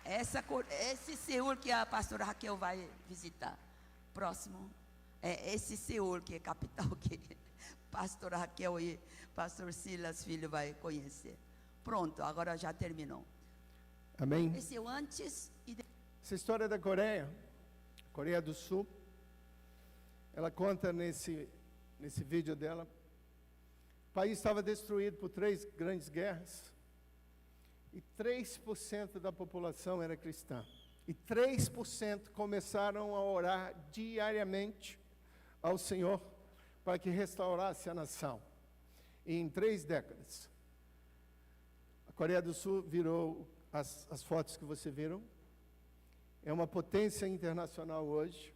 Esse Seul que a pastora Raquel vai visitar. Próximo. É esse Seul que é capital que pastora Raquel e pastor Silas Filho vai conhecer. Pronto, agora já terminou. Amém? Esse é o antes e depois. Essa história da Coreia do Sul, ela conta nesse nesse vídeo dela. O país estava destruído por 3 grandes guerras. E 3% da população era cristã. E 3% começaram a orar diariamente ao Senhor para que restaurasse a nação. E em 3 décadas, a Coreia do Sul virou, as fotos que você viram, é uma potência internacional hoje.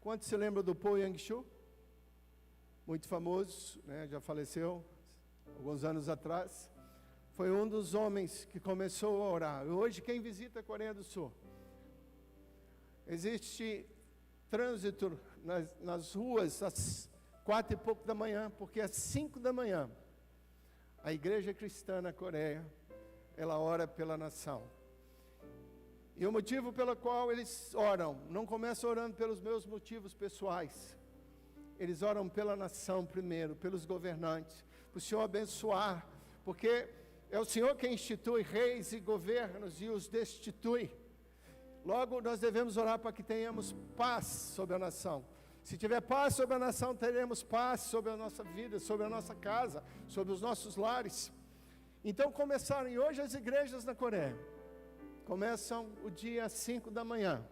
Quantos se lembram do Paul Yang-shu? Muito famoso, né? Já faleceu alguns anos atrás. Foi um dos homens que começou a orar. Hoje, quem visita a Coreia do Sul? Existe trânsito nas ruas às 4 e pouco da manhã, porque às 5 da manhã, a igreja cristã na Coreia, ela ora pela nação. E o motivo pelo qual eles oram, não começam orando pelos meus motivos pessoais. Eles oram pela nação primeiro, pelos governantes, para o Senhor abençoar, porque é o Senhor quem institui reis e governos e os destitui. Logo, nós devemos orar para que tenhamos paz sobre a nação. Se tiver paz sobre a nação, teremos paz sobre a nossa vida, sobre a nossa casa, sobre os nossos lares. Então, começaram, e hoje as igrejas na Coreia começam o dia 5 da manhã,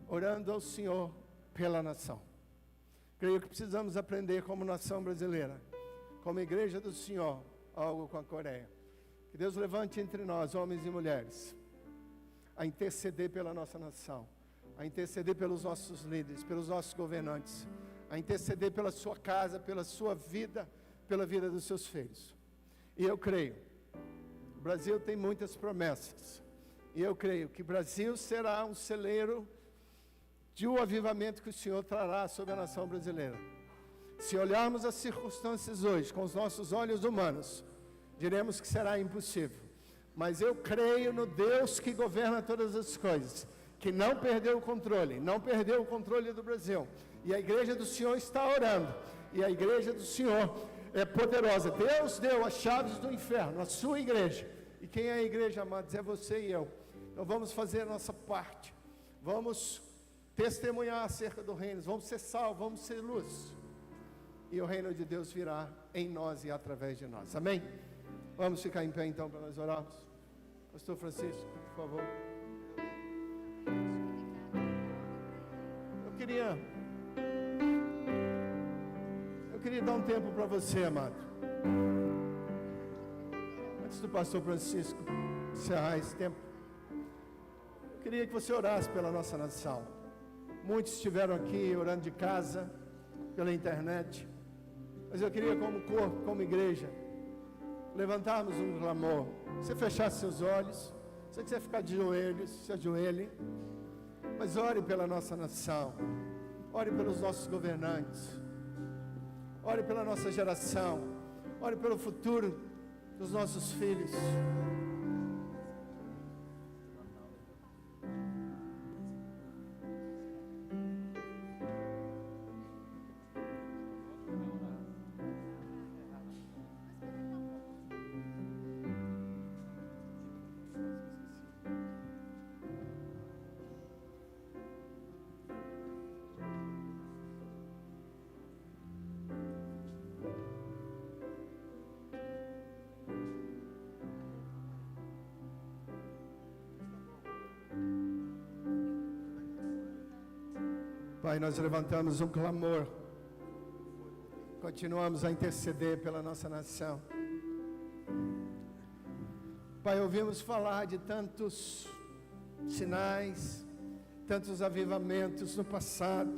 orando ao Senhor pela nação. Creio que precisamos aprender como nação brasileira, como igreja do Senhor, algo com a Coreia. Que Deus levante entre nós, homens e mulheres, a interceder pela nossa nação, a interceder pelos nossos líderes, pelos nossos governantes, a interceder pela sua casa, pela sua vida, pela vida dos seus filhos. E eu creio, o Brasil tem muitas promessas, e eu creio que o Brasil será um celeiro de um avivamento que o Senhor trará sobre a nação brasileira. Se olharmos as circunstâncias hoje com os nossos olhos humanos, diremos que será impossível. Mas eu creio no Deus que governa todas as coisas, que não perdeu o controle do Brasil. E a igreja do Senhor está orando, e a igreja do Senhor é poderosa. Deus deu as chaves do inferno, a sua igreja. E quem é a igreja, amados? É você e eu. Então vamos fazer a nossa parte. Vamos testemunhar acerca do reino. Vamos ser sal, vamos ser luz. E o reino de Deus virá em nós e através de nós. Amém? Vamos ficar em pé então para nós orarmos. Pastor Francisco, por favor. Eu queria dar um tempo para você, amado. Antes do pastor Francisco encerrar esse tempo, eu queria que você orasse pela nossa nação. Muitos estiveram aqui orando de casa, pela internet. Mas eu queria, como corpo, como igreja, levantarmos um clamor. Você fechasse seus olhos. Se você quiser ficar de joelhos, se ajoelhe. Mas ore pela nossa nação. Ore pelos nossos governantes. Ore pela nossa geração. Ore pelo futuro dos nossos filhos. Pai, nós levantamos um clamor, continuamos a interceder pela nossa nação. Pai, ouvimos falar de tantos sinais, tantos avivamentos no passado,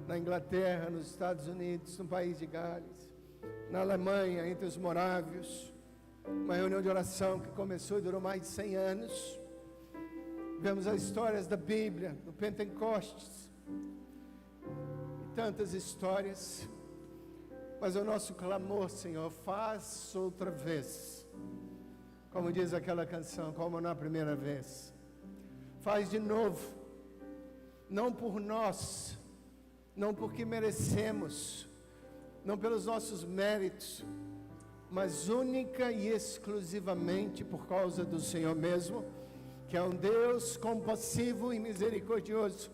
na Inglaterra, nos Estados Unidos, no país de Gales, na Alemanha, entre os morávios, uma reunião de oração que começou e durou mais de 100 anos. Vemos as histórias da Bíblia, do Pentecostes, tantas histórias, mas o nosso clamor, Senhor, faz outra vez, como diz aquela canção, como na primeira vez, faz de novo, não por nós, não porque merecemos, não pelos nossos méritos, mas única e exclusivamente por causa do Senhor mesmo, que é um Deus compassivo e misericordioso.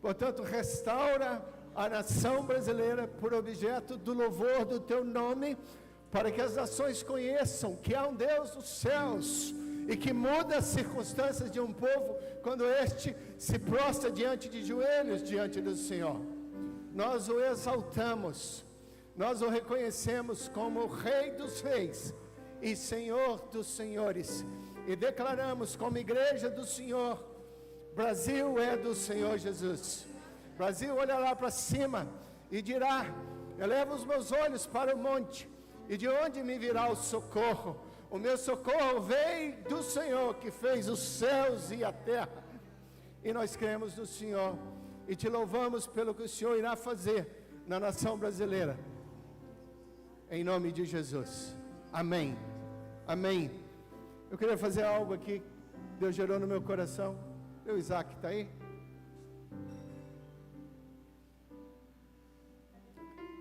Portanto, restaura a nação brasileira por objeto do louvor do teu nome, para que as nações conheçam que há um Deus dos céus e que muda as circunstâncias de um povo quando este se prostra diante de joelhos diante do Senhor. Nós o exaltamos, nós o reconhecemos como Rei dos Reis e Senhor dos Senhores, e declaramos como igreja do Senhor: Brasil é do Senhor Jesus. Brasil olhará para cima e dirá: eleva os meus olhos para o monte, e de onde me virá o socorro? O meu socorro vem do Senhor, que fez os céus e a terra. E nós cremos no Senhor e te louvamos pelo que o Senhor irá fazer na nação brasileira, em nome de Jesus, amém, amém. Eu queria fazer algo aqui, Deus gerou no meu coração. O Isaac está aí?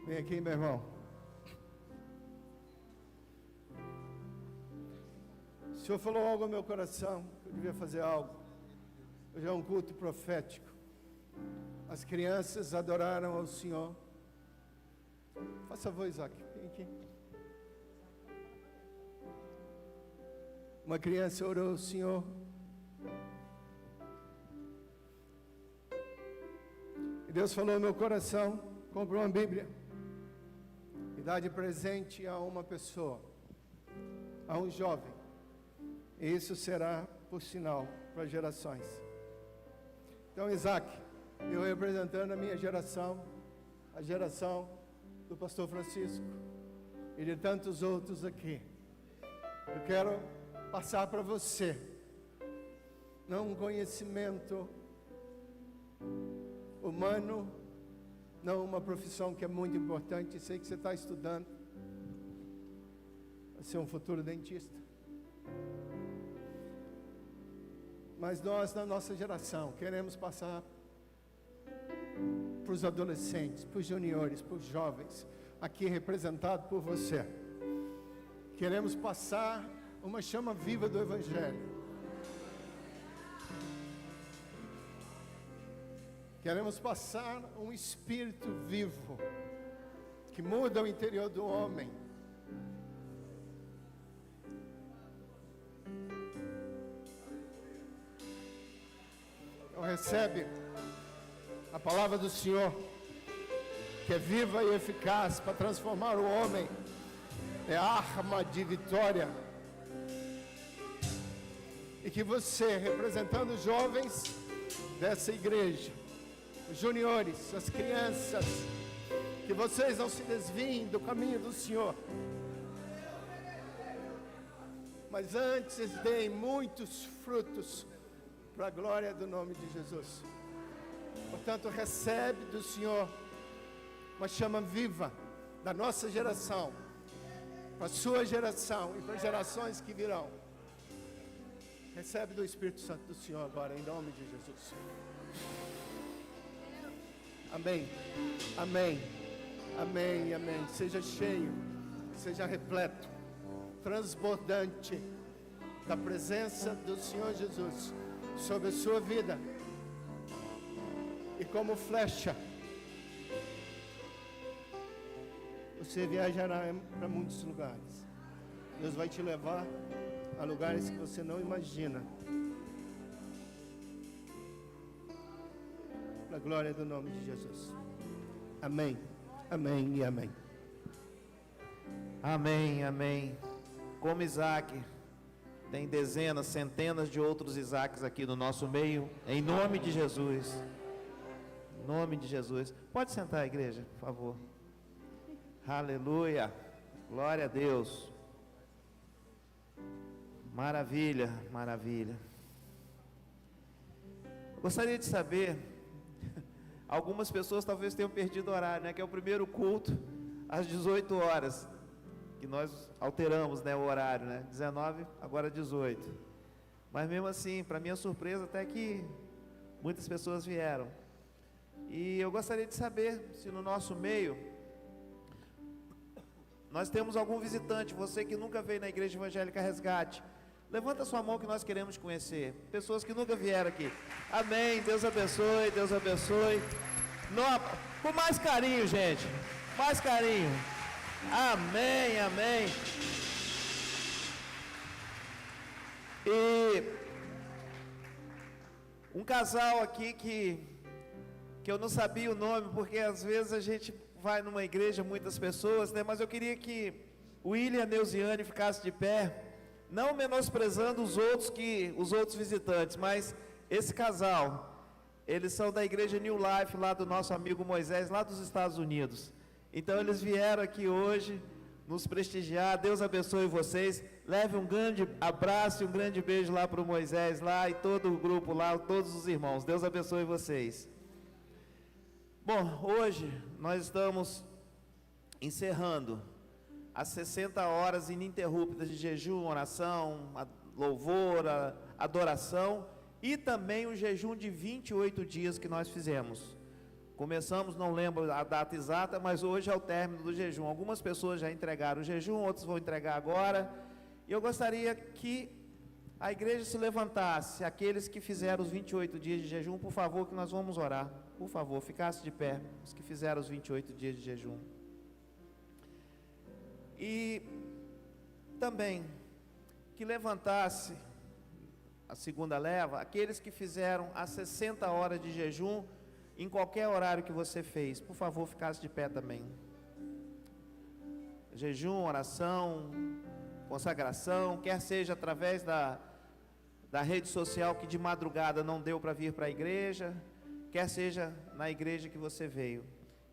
Vem aqui, meu irmão. O Senhor falou algo ao meu coração, que eu devia fazer algo. Hoje é um culto profético. As crianças adoraram ao Senhor. Faça favor, Isaac, vem aqui. Uma criança orou ao Senhor. E Deus falou ao meu coração: compre uma Bíblia e dá de presente a uma pessoa, a um jovem. E isso será por sinal para gerações. Então, Isaac, eu representando a minha geração, a geração do pastor Francisco e de tantos outros aqui, eu quero passar para você, não um conhecimento humano, não uma profissão que é muito importante. Sei que você está estudando para ser um futuro dentista, mas nós, na nossa geração, queremos passar para os adolescentes, para os juniores, para os jovens, aqui representado por você. Queremos passar uma chama viva do Evangelho. Queremos passar um espírito vivo, que muda o interior do homem. Então recebe a palavra do Senhor, que é viva e eficaz para transformar o homem, é arma de vitória. E que você, representando os jovens dessa igreja, os juniores, as crianças, que vocês não se desviem do caminho do Senhor, mas antes deem muitos frutos para a glória do nome de Jesus. Portanto, recebe do Senhor uma chama viva da nossa geração, para a sua geração e para as gerações que virão. Recebe do Espírito Santo do Senhor agora, em nome de Jesus. Amém, amém, amém, amém. Seja cheio, seja repleto, transbordante da presença do Senhor Jesus sobre a sua vida. E como flecha, você viajará para muitos lugares. Deus vai te levar a lugares que você não imagina. Na glória do nome de Jesus. Amém, amém e amém. Amém, amém. Como Isaac, tem dezenas, centenas de outros Isaques aqui no nosso meio, em nome de Jesus. Em nome de Jesus. Pode sentar, igreja, por favor. Aleluia. Glória a Deus. Maravilha, maravilha. Eu gostaria de saber, algumas pessoas talvez tenham perdido o horário, né? Que é o primeiro culto às 18 horas, que nós alteramos, né, o horário, né? 19, agora 18. Mas mesmo assim, para minha surpresa, até que muitas pessoas vieram. E eu gostaria de saber se no nosso meio nós temos algum visitante, você que nunca veio na Igreja Evangélica Resgate. Levanta sua mão que nós queremos conhecer. Pessoas que nunca vieram aqui. Amém. Deus abençoe, Deus abençoe. Com mais carinho, gente. Mais carinho. Amém, amém. E um casal aqui que eu não sabia o nome, porque às vezes a gente vai numa igreja, muitas pessoas, né? Mas eu queria que o William e a Neuziane ficassem de pé, não menosprezando os outros visitantes, mas esse casal, eles são da igreja New Life, lá do nosso amigo Moisés, lá dos Estados Unidos. Então eles vieram aqui hoje nos prestigiar. Deus abençoe vocês. Leve um grande abraço e um grande beijo lá para o Moisés lá e todo o grupo lá, todos os irmãos. Deus abençoe vocês. Bom, hoje nós estamos encerrando as 60 horas ininterruptas de jejum, oração, louvor, adoração e também o jejum de 28 dias que nós fizemos. Começamos, não lembro a data exata, mas hoje é o término do jejum. Algumas pessoas já entregaram o jejum, outros vão entregar agora. E eu gostaria que a igreja se levantasse, aqueles que fizeram os 28 dias de jejum, por favor, que nós vamos orar. Por favor, ficasse de pé, os que fizeram os 28 dias de jejum. E também que levantasse a segunda leva, aqueles que fizeram as 60 horas de jejum, em qualquer horário que você fez, por favor, ficasse de pé também. Jejum, oração, consagração, quer seja através da rede social que de madrugada não deu para vir para a igreja, quer seja na igreja que você veio.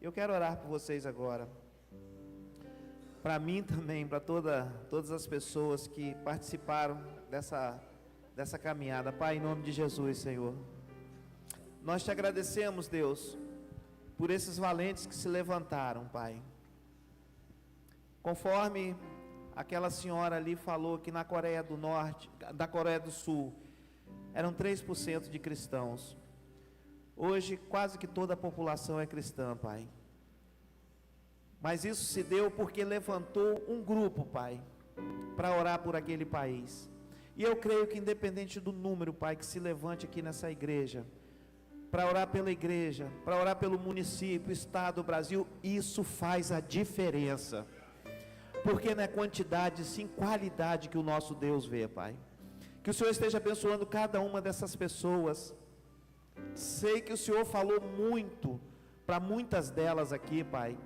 Eu quero orar por vocês agora. Para mim também, para todas as pessoas que participaram dessa caminhada. Pai, em nome de Jesus, Senhor. Nós te agradecemos, Deus, por esses valentes que se levantaram, Pai. Conforme aquela senhora ali falou que na Coreia do Norte, da Coreia do Sul, eram 3% de cristãos. Hoje, quase que toda a população é cristã, Pai. Mas isso se deu porque levantou um grupo, Pai, para orar por aquele país. E eu creio que independente do número, Pai, que se levante aqui nessa igreja, para orar pela igreja, para orar pelo município, estado, Brasil, isso faz a diferença. Porque não é quantidade, sim qualidade que o nosso Deus vê, Pai. Que o Senhor esteja abençoando cada uma dessas pessoas. Sei que o Senhor falou muito para muitas delas aqui, Pai.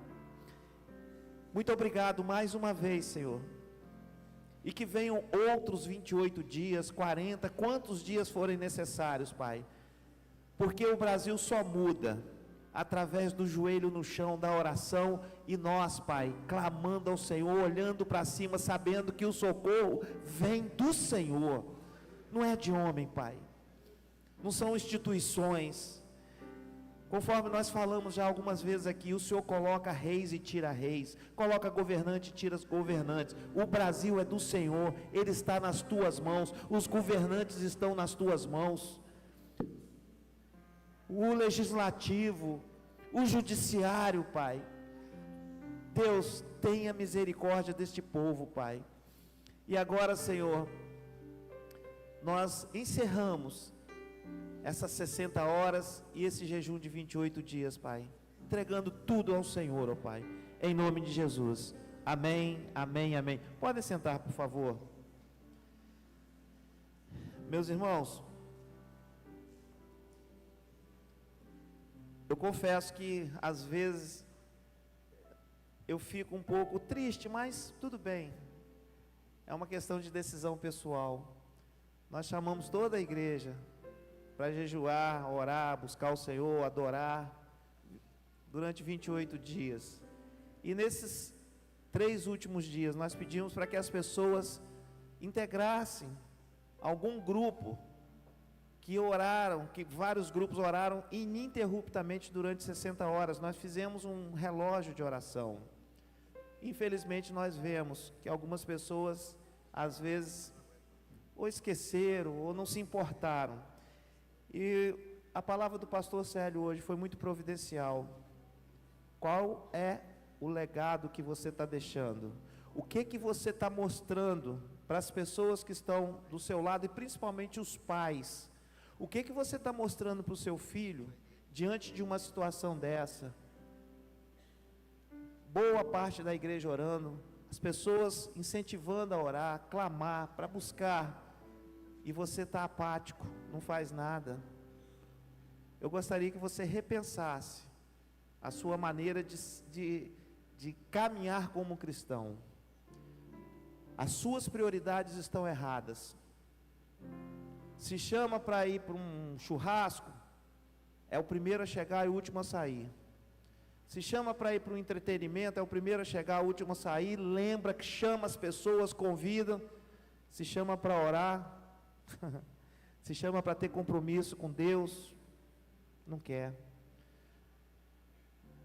Muito obrigado mais uma vez, Senhor. E que venham outros 28 dias, 40, quantos dias forem necessários, Pai. Porque o Brasil só muda através do joelho no chão, da oração, e nós, Pai, clamando ao Senhor, olhando para cima, sabendo que o socorro vem do Senhor, não é de homem, Pai, não são instituições. Conforme nós falamos já algumas vezes aqui, o Senhor coloca reis e tira reis, coloca governante e tira os governantes. O Brasil é do Senhor, Ele está nas tuas mãos, os governantes estão nas tuas mãos. O legislativo, o judiciário, Pai. Deus, tenha misericórdia deste povo, Pai. E agora, Senhor, nós encerramos essas 60 horas e esse jejum de 28 dias, Pai, entregando tudo ao Senhor, ó Pai, em nome de Jesus. Amém, amém, amém. Podem sentar, por favor. Meus irmãos, eu confesso que às vezes eu fico um pouco triste, mas tudo bem. É uma questão de decisão pessoal. Nós chamamos toda a igreja para jejuar, orar, buscar o Senhor, adorar durante 28 dias. E nesses 3 últimos dias nós pedimos para que as pessoas integrassem algum grupo que oraram, que vários grupos oraram ininterruptamente durante 60 horas. Nós fizemos um relógio de oração. Infelizmente nós vemos que algumas pessoas às vezes ou esqueceram ou não se importaram. E a palavra do pastor Célio hoje foi muito providencial. Qual é o legado que você está deixando? O que você está mostrando para as pessoas que estão do seu lado e principalmente os pais? O que você está mostrando para o seu filho diante de uma situação dessa? boa parte da igreja orando, as pessoas incentivando a orar, clamar, para buscar, e você está apático, não faz nada. Eu gostaria que você repensasse a sua maneira de caminhar como cristão. As suas prioridades estão erradas. Se chama para ir para um churrasco, é o primeiro a chegar e o último a sair. Se chama para ir para um entretenimento, é o primeiro a chegar, o último a sair. Lembra que chama as pessoas, convida. Se chama para orar, se chama para ter compromisso com Deus, não quer.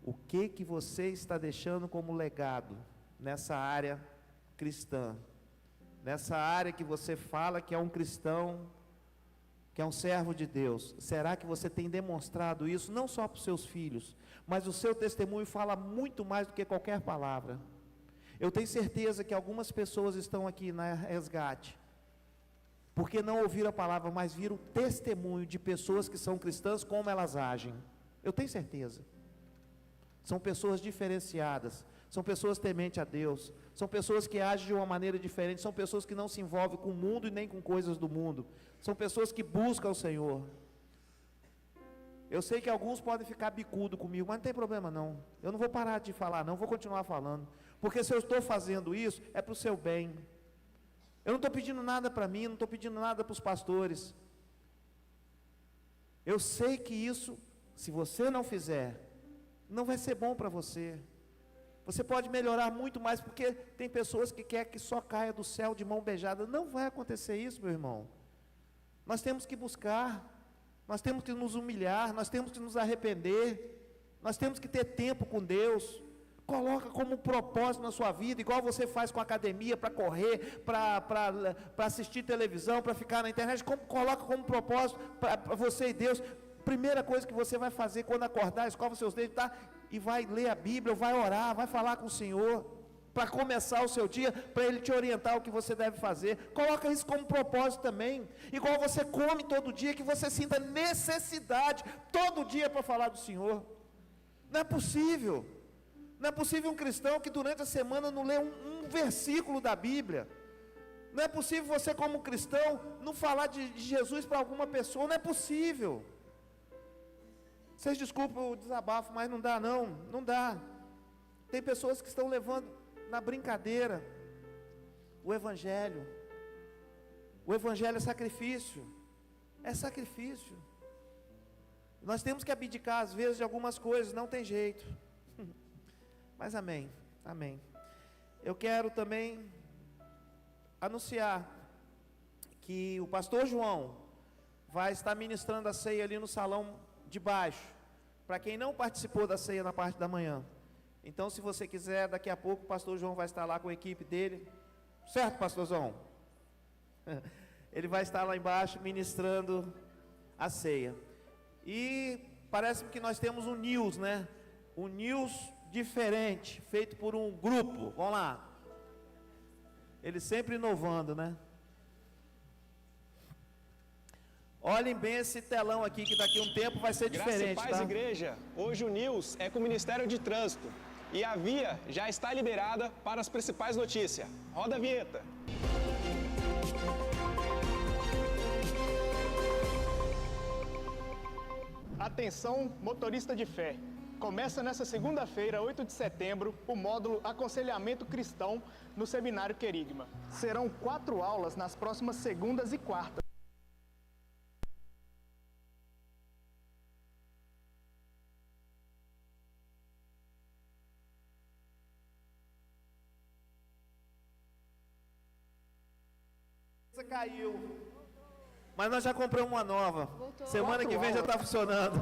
O que você está deixando como legado nessa área cristã? Nessa área que você fala que é um cristão, que é um servo de Deus. Será que você tem demonstrado isso, não só para os seus filhos, mas o seu testemunho fala muito mais do que qualquer palavra. Eu tenho certeza que algumas pessoas estão aqui na Resgate, porque não ouviram a palavra, mas viram o testemunho de pessoas que são cristãs, como elas agem. Eu tenho certeza. São pessoas diferenciadas, são pessoas tementes a Deus, são pessoas que agem de uma maneira diferente, são pessoas que não se envolvem com o mundo e nem com coisas do mundo, são pessoas que buscam o Senhor. Eu sei que alguns podem ficar bicudo comigo, mas não tem problema não, eu não vou parar de falar não, vou continuar falando, porque se eu estou fazendo isso, é para o seu bem. Eu não estou pedindo nada para mim, não estou pedindo nada para os pastores. Eu sei que isso, se você não fizer, não vai ser bom para você. Você pode melhorar muito mais, porque tem pessoas que querem que só caia do céu de mão beijada. Não vai acontecer isso, meu irmão. Nós temos que buscar, nós temos que nos humilhar, nós temos que nos arrepender, nós temos que ter tempo com Deus. Coloca como propósito na sua vida, igual você faz com a academia, para correr, para assistir televisão, para ficar na internet. Coloca como propósito para você e Deus. Primeira coisa que você vai fazer quando acordar, escova seus dentes, tá? E vai ler a Bíblia, vai orar, vai falar com o Senhor, para começar o seu dia, para Ele te orientar o que você deve fazer. Coloca isso como propósito também, igual você come todo dia, que você sinta necessidade, todo dia, para falar do Senhor. Não é possível, não é possível um cristão que durante a semana não lê um versículo da Bíblia. Não é possível você como cristão não falar de Jesus para alguma pessoa, não é possível. Vocês desculpem o desabafo, mas não dá não, não dá. Tem pessoas que estão levando na brincadeira o Evangelho. O Evangelho é sacrifício, é sacrifício. Nós temos que abdicar às vezes de algumas coisas, não tem jeito. Mas amém, amém. Eu quero também anunciar que o pastor João vai estar ministrando a ceia ali no salão de baixo, para quem não participou da ceia na parte da manhã. Então, se você quiser, daqui a pouco o pastor João vai estar lá com a equipe dele, certo, pastor João? Ele vai estar lá embaixo ministrando a ceia. E parece que nós temos um news, né? Um news diferente, feito por um grupo. Vamos lá. Ele sempre inovando, né? Olhem bem esse telão aqui, que daqui a um tempo vai ser diferente, Graça e Paz, tá? Igreja. Hoje o News é com o Ministério de Trânsito. E a via já está liberada para as principais notícias. Roda a vinheta. Atenção, motorista de fé. Começa nesta segunda-feira, 8 de setembro, o módulo Aconselhamento Cristão no Seminário Querigma. Serão 4 aulas nas próximas segundas e quartas. Caiu, mas nós já compramos uma nova. Voltou. Semana que vem já está funcionando.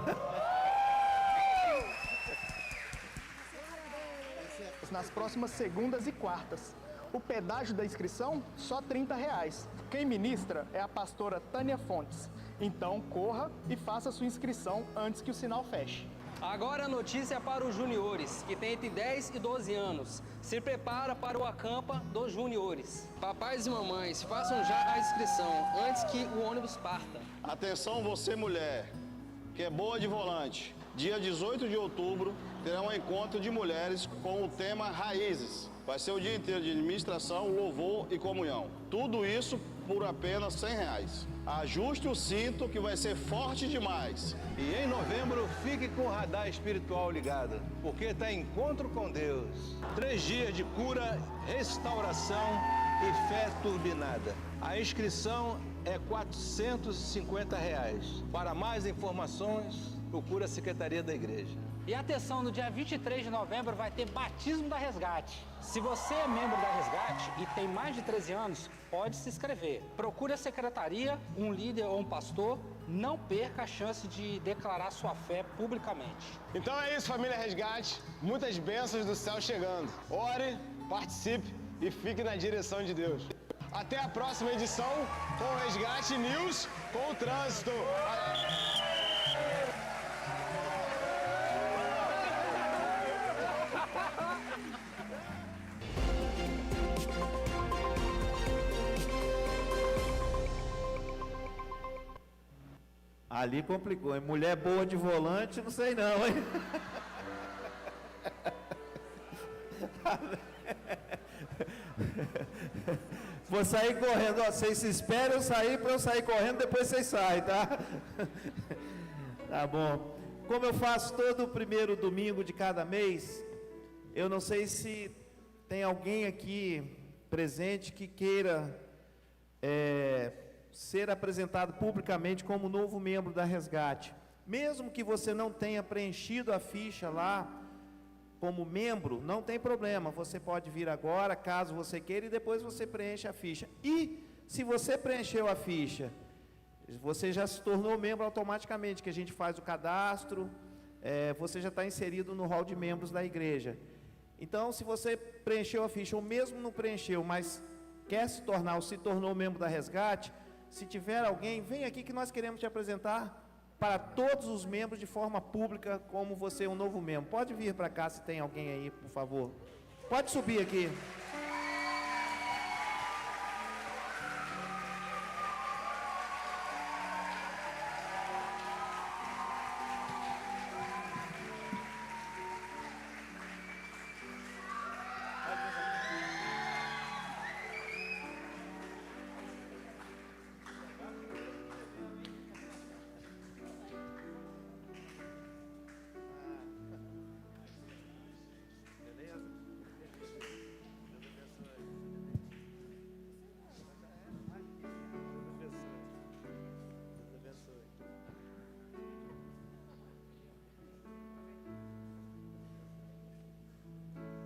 Nas próximas segundas e quartas. O pedágio da inscrição, só R$30. Quem ministra é a pastora Tânia Fontes. Então, corra e faça sua inscrição antes que o sinal feche. Agora a notícia é para os juniores, que têm entre 10 e 12 anos. Se prepara para o acampa dos juniores. Papais e mamães, façam já a inscrição antes que o ônibus parta. Atenção você mulher, que é boa de volante. Dia 18 de outubro, terá um encontro de mulheres com o tema Raízes. Vai ser o dia inteiro de administração, louvor e comunhão. Tudo isso por apenas R$100. Ajuste o cinto que vai ser forte demais. E em novembro, fique com o radar espiritual ligado, porque está encontro com Deus. 3 dias de cura, restauração e fé turbinada. A inscrição é R$450. Para mais informações, procure a Secretaria da Igreja. E atenção, no dia 23 de novembro vai ter batismo da Resgate. Se você é membro da Resgate e tem mais de 13 anos, pode se inscrever. Procure a secretaria, um líder ou um pastor. Não perca a chance de declarar sua fé publicamente. Então é isso, família Resgate. Muitas bênçãos do céu chegando. Ore, participe e fique na direção de Deus. Até a próxima edição com o Resgate News com o Trânsito. Ali complicou, hein? Mulher boa de volante, não sei não, hein? Vou sair correndo, ó, vocês se esperam eu sair para eu sair correndo, depois vocês saem, tá? Tá bom. Como eu faço todo o primeiro domingo de cada mês, eu não sei se tem alguém aqui presente que queira ser apresentado publicamente como novo membro da Resgate. Mesmo que você não tenha preenchido a ficha lá como membro, não tem problema, você pode vir agora, caso você queira, e depois você preenche a ficha. E se você preencheu a ficha, você já se tornou membro automaticamente, que a gente faz o cadastro, você já está inserido no hall de membros da igreja. Então, se você preencheu a ficha, ou mesmo não preencheu, mas quer se tornar ou se tornou membro da Resgate, se tiver alguém, vem aqui que nós queremos te apresentar para todos os membros de forma pública, como você é um novo membro. Pode vir para cá se tem alguém aí, por favor. Pode subir aqui.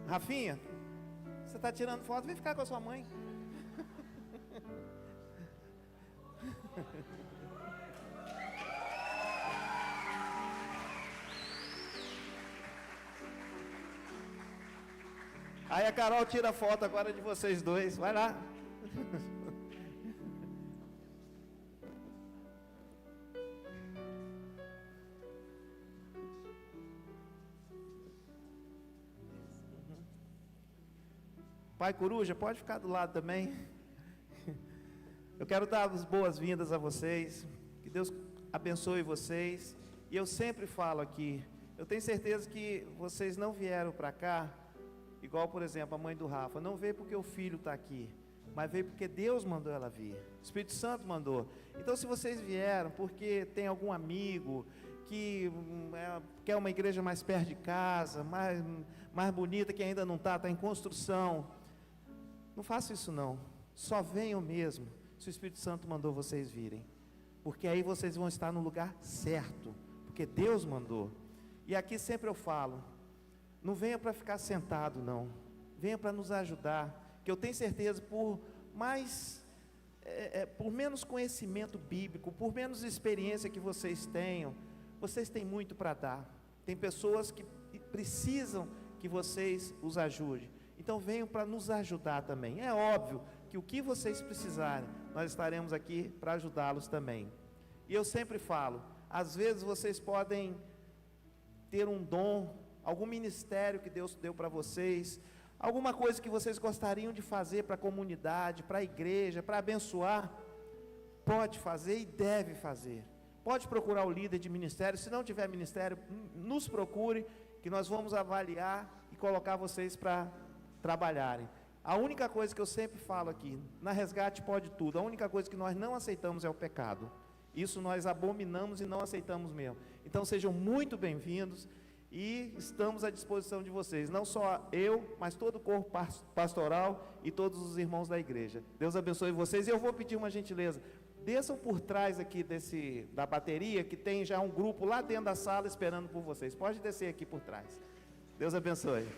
Rafinha, você está tirando foto, vem ficar com a sua mãe. Aí a Carol tira a foto agora de vocês dois, vai lá. Pai Coruja, pode ficar do lado também. Eu quero dar as boas-vindas a vocês, que Deus abençoe vocês. E eu sempre falo aqui, eu tenho certeza que vocês não vieram para cá, igual, por exemplo, a mãe do Rafa, não veio porque o filho está aqui, mas veio porque Deus mandou ela vir, o Espírito Santo mandou. Então, se vocês vieram porque tem algum amigo que quer uma igreja mais perto de casa, mais bonita, que ainda não está em construção, não faça isso não, só venham mesmo, se o Espírito Santo mandou vocês virem, porque aí vocês vão estar no lugar certo, porque Deus mandou. E aqui sempre eu falo, não venha para ficar sentado não, venha para nos ajudar, que eu tenho certeza, por menos conhecimento bíblico, por menos experiência que vocês tenham, vocês têm muito para dar, tem pessoas que precisam que vocês os ajudem, então venham para nos ajudar também. É óbvio que o que vocês precisarem, nós estaremos aqui para ajudá-los também. E eu sempre falo, às vezes vocês podem ter um dom, algum ministério que Deus deu para vocês, alguma coisa que vocês gostariam de fazer para a comunidade, para a igreja, para abençoar, pode fazer e deve fazer. Pode procurar o líder de ministério, se não tiver ministério, nos procure, que nós vamos avaliar e colocar vocês para trabalharem. A única coisa que eu sempre falo aqui, na Resgate pode tudo, a única coisa que nós não aceitamos é o pecado. Isso nós abominamos e não aceitamos mesmo. Então sejam muito bem-vindos e estamos à disposição de vocês, não só eu, mas todo o corpo pastoral e todos os irmãos da igreja. Deus abençoe vocês. E eu vou pedir uma gentileza, desçam por trás aqui da bateria, que tem já um grupo lá dentro da sala esperando por vocês. Pode descer aqui por trás. Deus abençoe.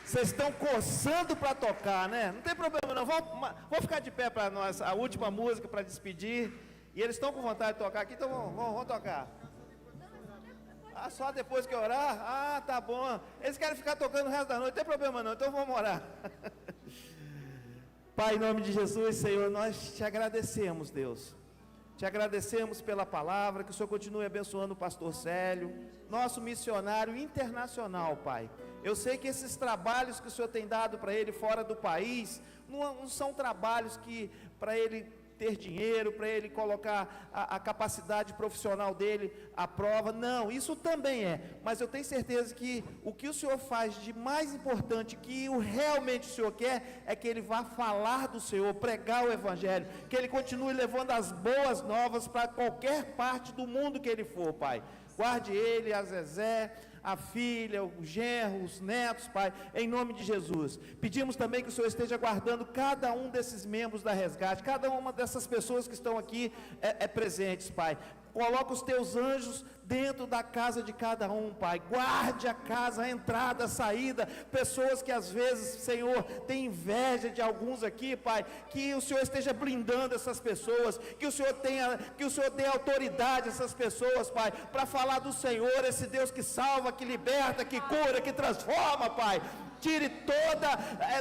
Vocês estão coçando para tocar, né? Não tem problema não, vou ficar de pé para nós, a última música para despedir. E eles estão com vontade de tocar aqui, então vamos tocar. Ah, só depois que orar? Ah, tá bom. Eles querem ficar tocando o resto da noite, não tem problema não, então vamos orar. Pai, em nome de Jesus, Senhor, nós te agradecemos, Deus. Te agradecemos pela palavra, que o Senhor continue abençoando o pastor Célio, nosso missionário internacional, Pai. Eu sei que esses trabalhos que o Senhor tem dado para ele fora do país, não são trabalhos que para ele ter dinheiro, para ele colocar a capacidade profissional dele à prova, não, isso também é, mas eu tenho certeza que o que o Senhor faz de mais importante, que realmente o Senhor quer, é que ele vá falar do Senhor, pregar o Evangelho, que ele continue levando as boas novas para qualquer parte do mundo que ele for, Pai. Guarde ele, a Zezé, a filha, o genro, os netos, Pai, em nome de Jesus. Pedimos também que o Senhor esteja guardando cada um desses membros da Resgate, cada uma dessas pessoas que estão aqui presentes, Pai. Coloca os teus anjos dentro da casa de cada um, Pai. Guarde a casa, a entrada, a saída. Pessoas que às vezes, Senhor, têm inveja de alguns aqui, Pai. Que o Senhor esteja blindando essas pessoas. Que o Senhor dê autoridade a essas pessoas, Pai, para falar do Senhor, esse Deus que salva, que liberta, que cura, que transforma, Pai. Tire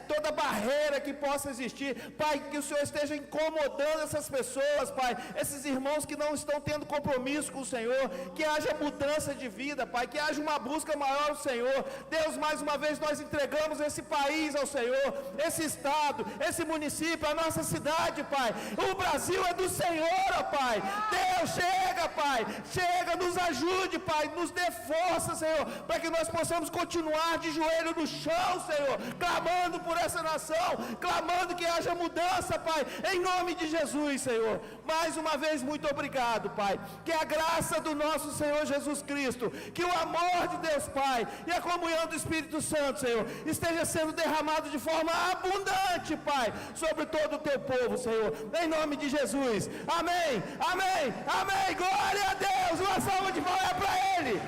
toda barreira que possa existir, Pai, que o Senhor esteja incomodando essas pessoas, Pai, esses irmãos que não estão tendo compromisso com o Senhor, que haja mudança de vida, Pai, que haja uma busca maior ao Senhor. Deus, mais uma vez nós entregamos esse país ao Senhor, esse estado, esse município, a nossa cidade, Pai. O Brasil é do Senhor, ó Pai. Deus, chega, Pai, chega, nos ajude, Pai, nos dê força, Senhor, para que nós possamos continuar de joelho no chão, Senhor, clamando por essa nação, clamando que haja mudança, Pai, em nome de Jesus, Senhor. Mais uma vez, muito obrigado, Pai, que a graça do nosso Senhor Jesus Cristo, que o amor de Deus Pai e a comunhão do Espírito Santo, Senhor, esteja sendo derramado de forma abundante, Pai, sobre todo o teu povo, Senhor, em nome de Jesus. Amém, amém, amém. Glória a Deus, uma salva de palmas para Ele.